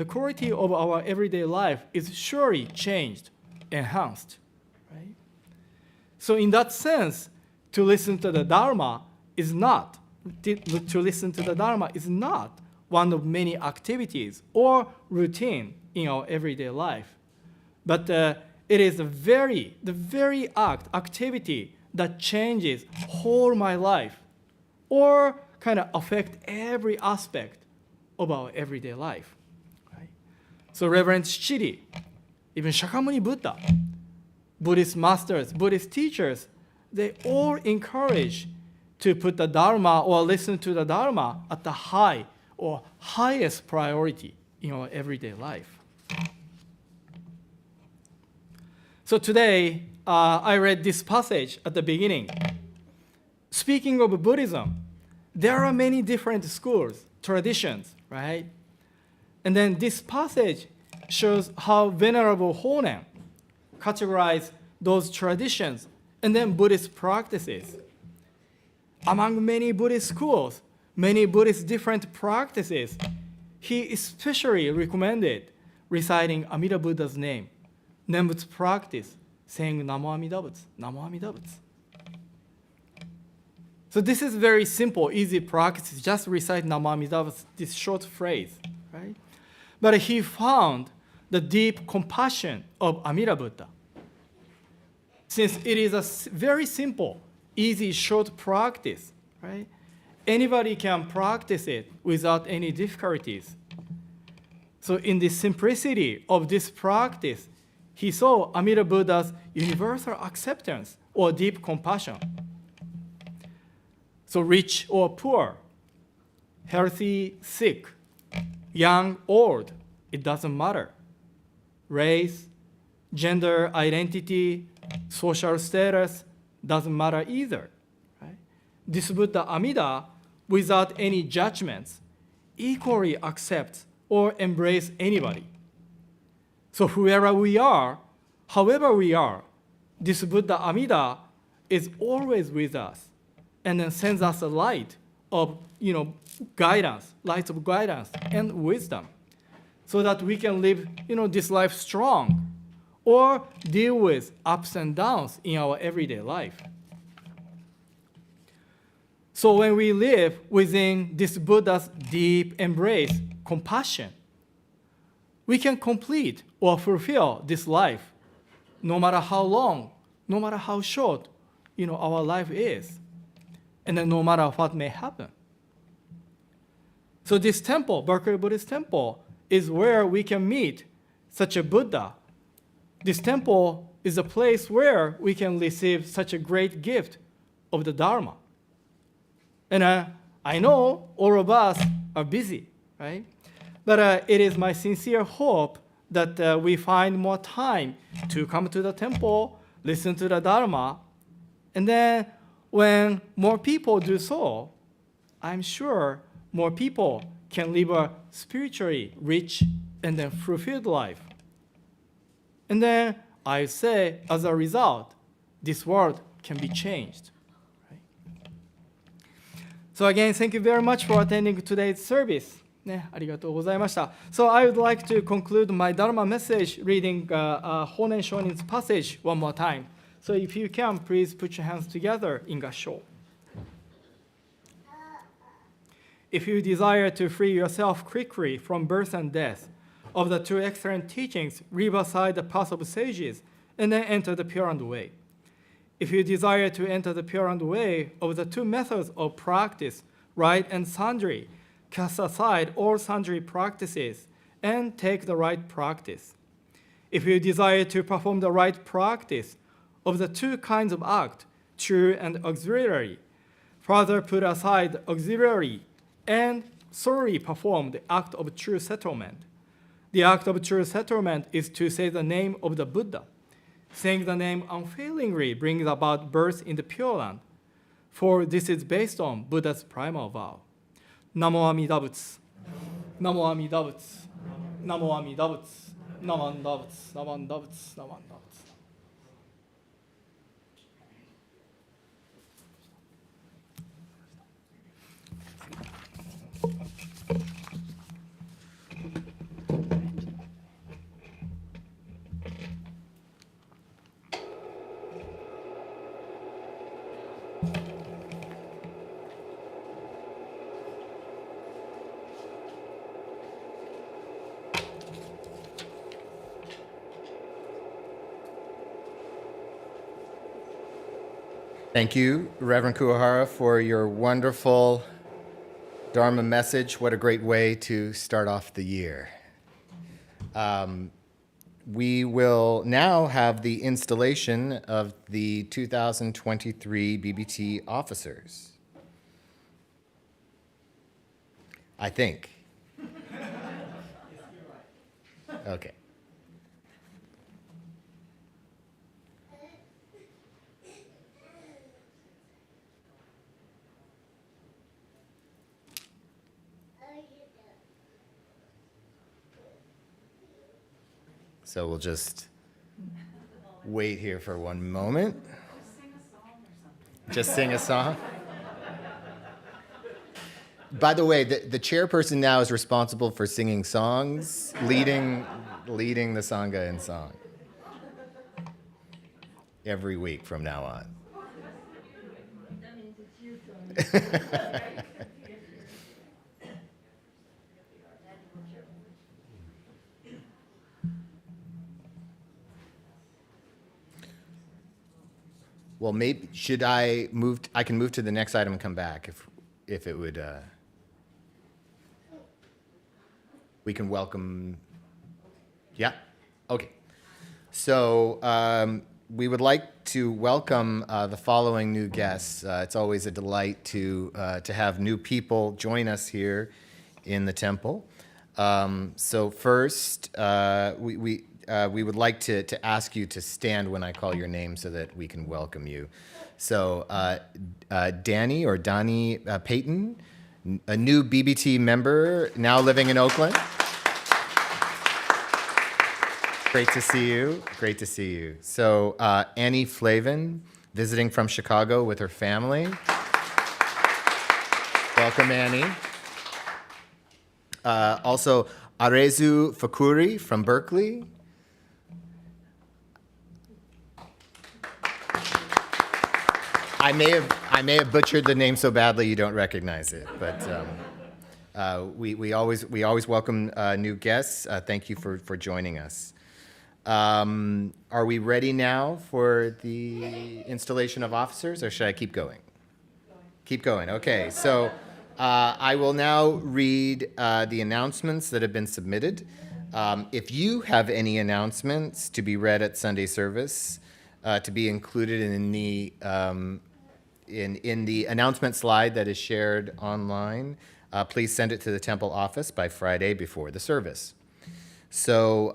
[SPEAKER 1] of our everyday life is surely changed, enhanced. Right? So in that sense, to listen to the Dharma is not one of many activities or routine in our everyday life, but it is the very activity that changes whole my life or kind of affect every aspect of our everyday life. Right? So Reverend Shichiri, even Shakyamuni Buddha, Buddhist masters, Buddhist teachers, they all encourage to put the Dharma or listen to the Dharma at the high or highest priority in our everyday life. So today, I read this passage at the beginning. Speaking of Buddhism, there are many different schools, traditions, right? And then this passage shows how Venerable Honen categorized those traditions and then Buddhist practices. Among many Buddhist schools, many Buddhist different practices, he especially recommended reciting Amida Buddha's name, Nembutsu practice, saying Namo Amida Butsu, Namo Amida Butsu. So this is very simple, easy practice. Just recite Namo Amida Butsu, this short phrase, right? But he found the deep compassion of Amida Buddha. Since it is a very simple, easy, short practice, right? Anybody can practice it without any difficulties. So in the simplicity of this practice, he saw Amida Buddha's universal acceptance or deep compassion. So rich or poor, healthy, sick, young, old, it doesn't matter. Race, gender identity, social status, doesn't matter either. Right? This Buddha Amida, without any judgments, equally accepts or embraces anybody. So whoever we are, however we are, this Buddha Amida is always with us and then sends us a light of guidance, light of guidance and wisdom so that we can live this life strong or deal with ups and downs in our everyday life. So when we live within this Buddha's deep embrace, compassion, we can complete or fulfill this life, no matter how long, no matter how short, our life is, and then no matter what may happen. So this temple, Berkeley Buddhist Temple, is where we can meet such a Buddha. This temple is a place where we can receive such a great gift of the Dharma. And I know all of us are busy, right? But it is my sincere hope that we find more time to come to the temple, listen to the Dharma, and then when more people do so, I'm sure more people can live a spiritually rich and then fulfilled life. And then I say, as a result, this world can be changed. Right? So again, thank you very much for attending today's service. ね、ありがとうございました。So I would like to conclude my Dharma message reading Honen Shonin's passage one more time. So if you can, please put your hands together in Gassho. If you desire to free yourself quickly from birth and death, of the two excellent teachings, leave aside the path of sages, and then enter the Pure and Way. If you desire to enter the Pure and Way of the two methods of practice, right and sundry, cast aside all sundry practices, and take the right practice. If you desire to perform the right practice of the two kinds of act, true and auxiliary, further put aside the auxiliary and solely perform the act of true settlement. The act of true settlement is to say the name of the Buddha. Saying the name unfailingly brings about birth in the Pure Land, for this is based on Buddha's primal vow. Namo Amida Butsu. Namo Amida Butsu. Namo Amida Butsu. Namo Amida Butsu. Namo Amida Butsu. Namo Amida Butsu.
[SPEAKER 2] Thank you, Reverend Kuwahara, for your wonderful Dharma message. What a great way to start off the year. We will now have the installation of the 2023 BBT officers. I think. Okay. So we'll just wait here for one moment. Just sing a song. By the way, the chairperson now is responsible for singing songs, leading the Sangha in song. Every week from now on.
[SPEAKER 3] That means it's your turn.
[SPEAKER 2] Well, maybe should I move? I can move to the next item and come back if it would. We can welcome. Yeah. Okay. So we would like to welcome the following new guests. It's always a delight to have new people join us here in the temple. So first, we would like to ask you to stand when I call your name so that we can welcome you. So Danny or Donnie Payton, a new BBT member, now living in Oakland. Great to see you. Great to see you. So Annie Flavin, visiting from Chicago with her family. Welcome, Annie. Also, Arezu Fakuri from Berkeley. I may have butchered the name so badly you don't recognize it, but we always welcome new guests. Thank you for joining us. Are we ready now for the installation of officers, or should I keep going? Keep going. Okay. So I will now read the announcements that have been submitted. If you have any announcements to be read at Sunday service, to be included in the announcement slide that is shared online, please send it to the temple office by Friday before the service. So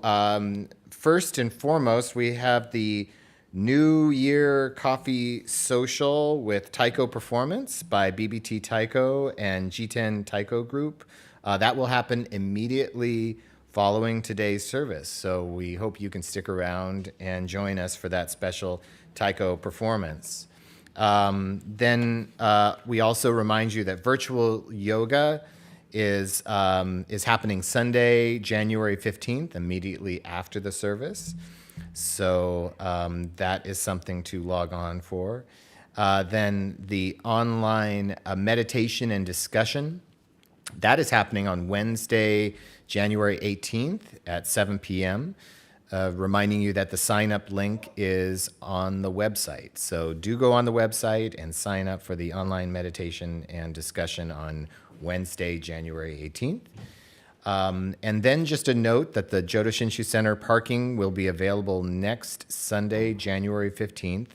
[SPEAKER 2] first and foremost, we have the New Year Coffee Social with Taiko Performance by BBT Taiko and G10 Taiko Group. That will happen immediately following today's service. So we hope you can stick around and join us for that special Taiko performance. Then we also remind you that virtual yoga is happening Sunday, January 15th, immediately after the service. So that is something to log on for. Then the online meditation and discussion, that is happening on Wednesday, January 18th at 7 p.m., reminding you that the sign-up link is on the website. So do go on the website and sign up for the online meditation and discussion on Wednesday, January 18th. And then just a note that the Jodo Shinshu Center parking will be available next Sunday, January 15th.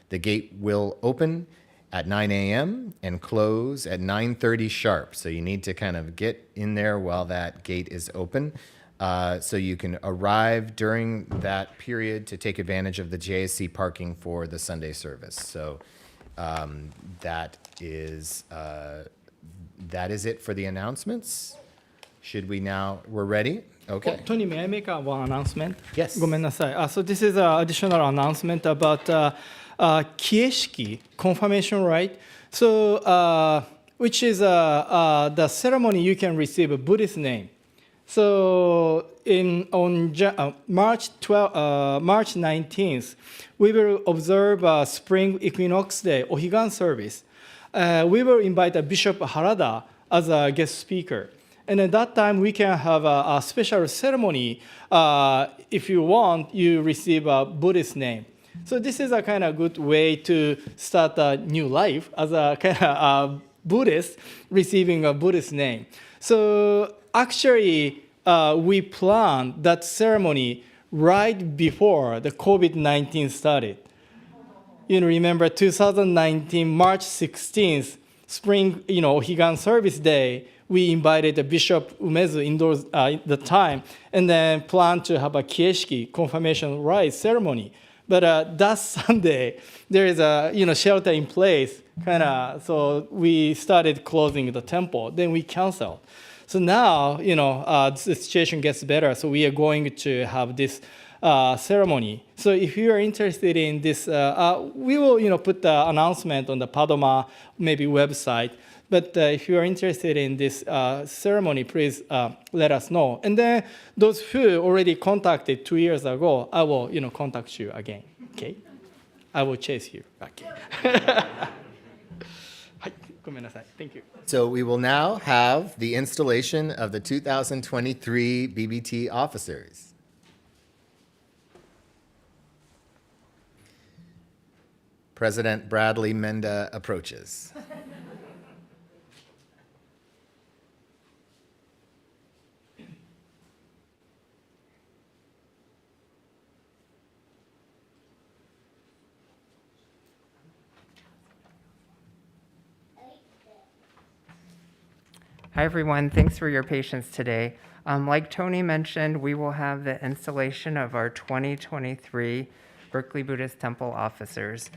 [SPEAKER 2] The gate will open at 9 a.m. and close at 9:30 sharp. So you need to kind of get in there while that gate is open. So you can arrive during that period to take advantage of the JSC parking for the Sunday service. So that is it for the announcements. Should we now, we're ready? Okay.
[SPEAKER 1] Tony, may I make one announcement?
[SPEAKER 2] Yes.
[SPEAKER 1] ごめんなさい。So this is an additional announcement about kieshiki, confirmation rite. So which is the ceremony you can receive a Buddhist name. So on March 19th, we will observe Spring Equinox Day, Ohigan service. We will invite Bishop Harada as a guest speaker. And at that time, we can have a special ceremony. If you want, you receive a Buddhist name. So this is a kind of good way to start a new life as a kind of Buddhist receiving a Buddhist name. So actually, we planned that ceremony right before the COVID-19 started. You know, remember 2019, March 16th, Spring, Ohigan Service Day, we invited the Bishop Umezu indoors at the time, and then planned to have a kieshiki, confirmation rite ceremony. But that Sunday, there is a shelter in place, so we started closing the temple. Then we canceled. So now, the situation gets better. So we are going to have this ceremony. So if you are interested in this, we will, put the announcement on the Padma maybe website. But if you are interested in this ceremony, please let us know. And then those who already contacted 2 years ago, I will, contact you again. Okay? I will chase you back. Thank you.
[SPEAKER 2] So we will now have the installation of the 2023 BBT officers. President Bradley Menda approaches.
[SPEAKER 4] Hi, everyone. Thanks for your patience today. Like Tony mentioned, we will have the installation of our 2023 Berkeley Buddhist Temple officers.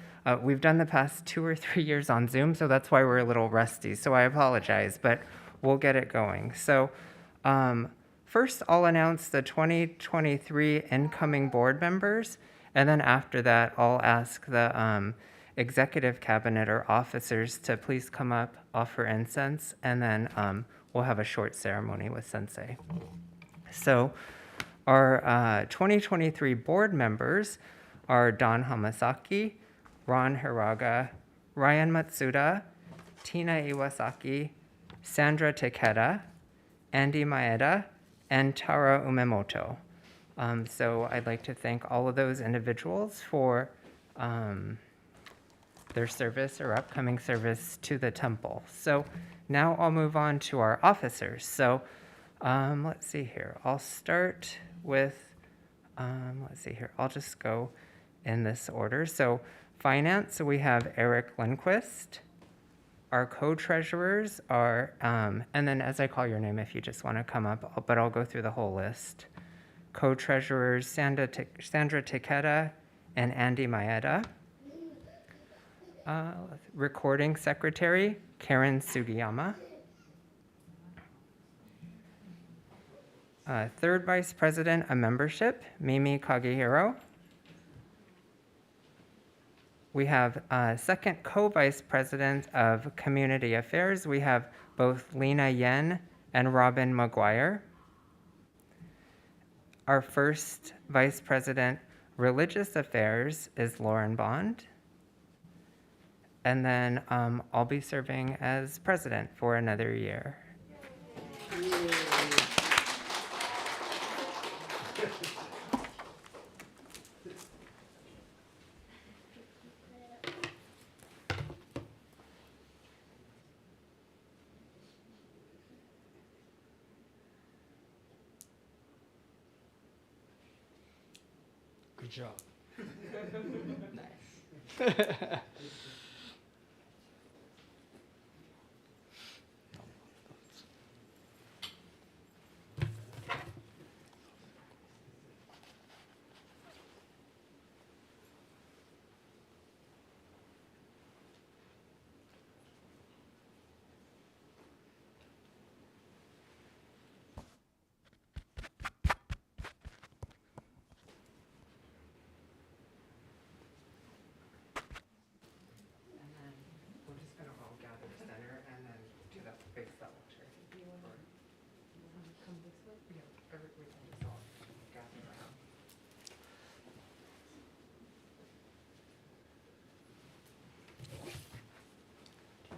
[SPEAKER 4] We've done the past 2 or 3 years on Zoom, so that's why we're a little rusty. So I apologize, but we'll get it going. So first, I'll announce the 2023 incoming board members, and then after that, I'll ask the executive cabinet or officers to please come up, offer incense, and then we'll have a short ceremony with Sensei. So our 2023 board members are Don Hamasaki, Ron Hiraga, Ryan Matsuda, Tina Iwasaki, Sandra Takeda, Andy Maeda, and Tara Umemoto. So I'd like to thank all of those individuals for their service or upcoming service to the temple. So now I'll move on to our officers. So let's see here. I'll start with, I'll just go in this order. So finance, so we have Eric Lundquist, Our co-treasurers are, and then as I call your name, if you just want to come up, but I'll go through the whole list. Co-treasurers Sandra Takeda and Andy Maeda. Recording secretary Karen Sugiyama. Third vice president of membership Mimi Kagehiro. We have second co-vice president of community affairs. We have both Lena Yen and Robin McGuire. Our first vice president religious affairs is Lauren Bond. And then I'll be serving as president for another year.
[SPEAKER 1] Good job. Nice.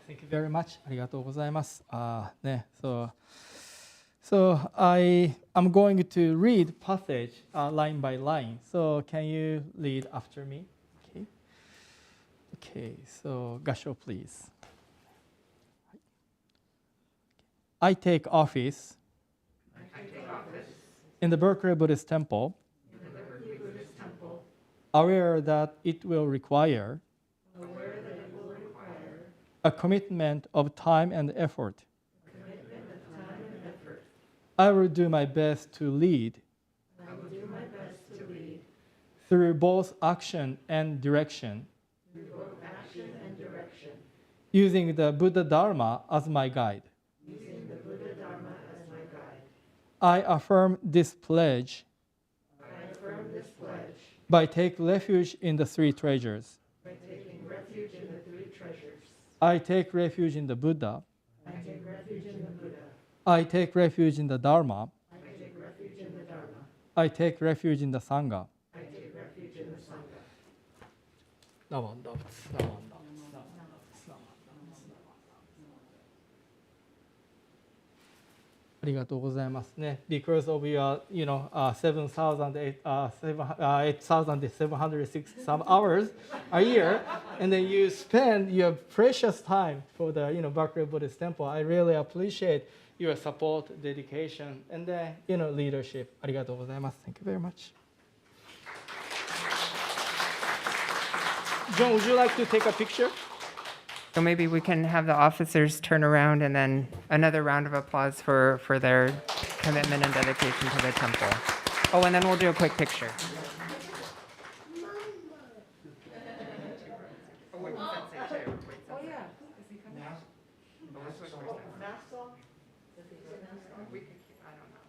[SPEAKER 1] Thank you very much. ありがとうございます。So I'm going to read passage line by line. So can you read after me? Okay. Okay. So Gasho, please. I take office in the Berkeley Buddhist Temple, aware that it will require a commitment of time and effort. I will do my best to lead through both action and direction, using the Buddha Dharma as my guide. I affirm this pledge by taking refuge in the three treasures. I take refuge in the Buddha. I take refuge in the Dharma. I take refuge in the Sangha. ありがとうございますね。Because of your, 8,706 some hours a year, and then you spend your precious time for the, Berkeley Buddhist Temple. I really appreciate your support, dedication, and then, leadership. ありがとうございます。Thank you very much. John, would you like to take a picture?
[SPEAKER 4] So maybe we can have the officers turn around and then another round of applause for their commitment and dedication to the temple. Oh, and then we'll do a quick picture. Oh, wait, Sensei too. Wait, Sensei.
[SPEAKER 3] Oh, yeah.
[SPEAKER 4] Is he coming? Oh, let's wait for Sensei.
[SPEAKER 3] Mask off?
[SPEAKER 4] We could keep, I don't know.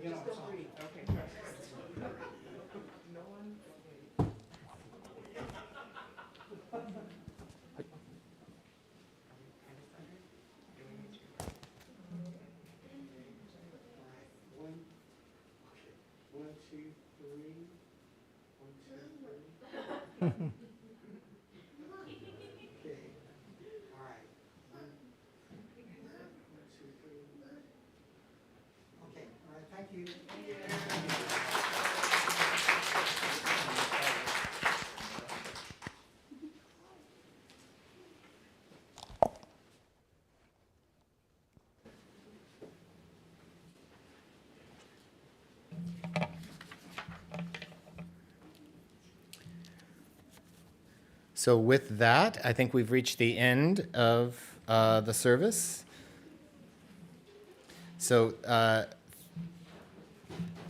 [SPEAKER 3] Just don't breathe.
[SPEAKER 4] Okay. No one?
[SPEAKER 2] So with that, I think we've reached the end of the service. So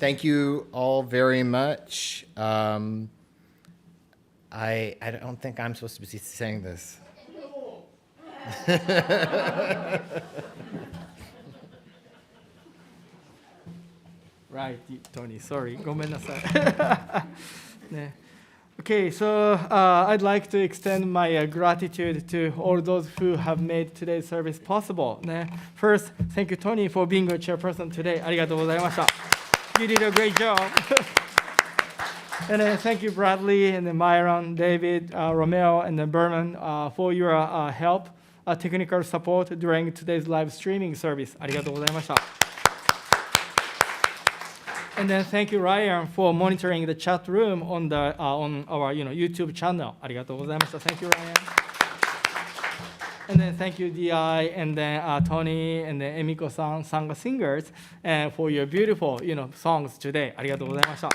[SPEAKER 2] thank you all very much. I don't think I'm supposed to be saying this.
[SPEAKER 1] Right, Tony. Sorry. ごめんなさい。ね。Okay, so I'd like to extend my gratitude to all those who have made today's service possible. ね。First, thank you, Tony, for being a chairperson today. ありがとうございました。You did a great job. And then thank you, Bradley, and then Myron, David, Romeo, and then Berman for your help, technical support during today's live streaming service. ありがとうございました。And then thank you, Ryan, for monitoring the chat room on our YouTube channel. ありがとうございました。Thank you, Ryan. And then thank you, DI, and then Tony, and then Emiko-san, Sangha Singers, and for your beautiful songs today. ありがとうございました。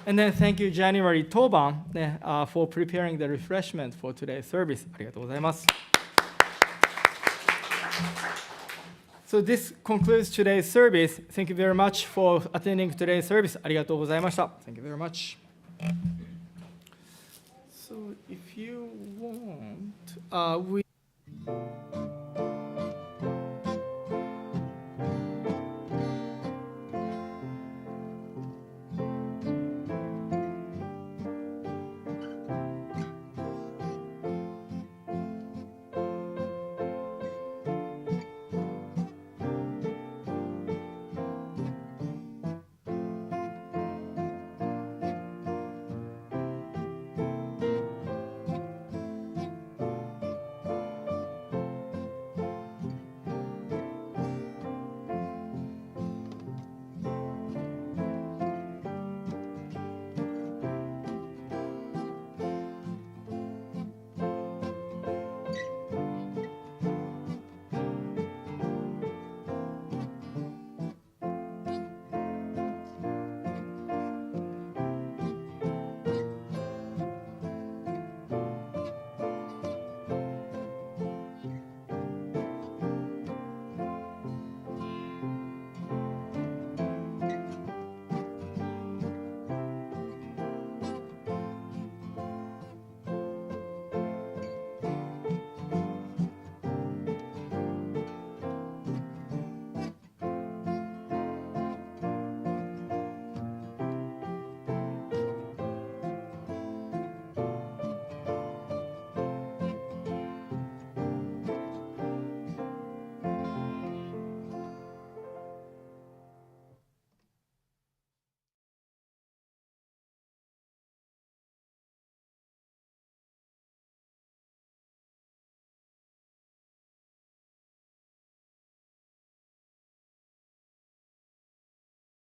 [SPEAKER 1] And then thank you, January Toban, for preparing the refreshment for today's service. ありがとうございます。So this concludes today's service. Thank you very much for attending today's service. ありがとうございました。Thank you very much. So if you want, we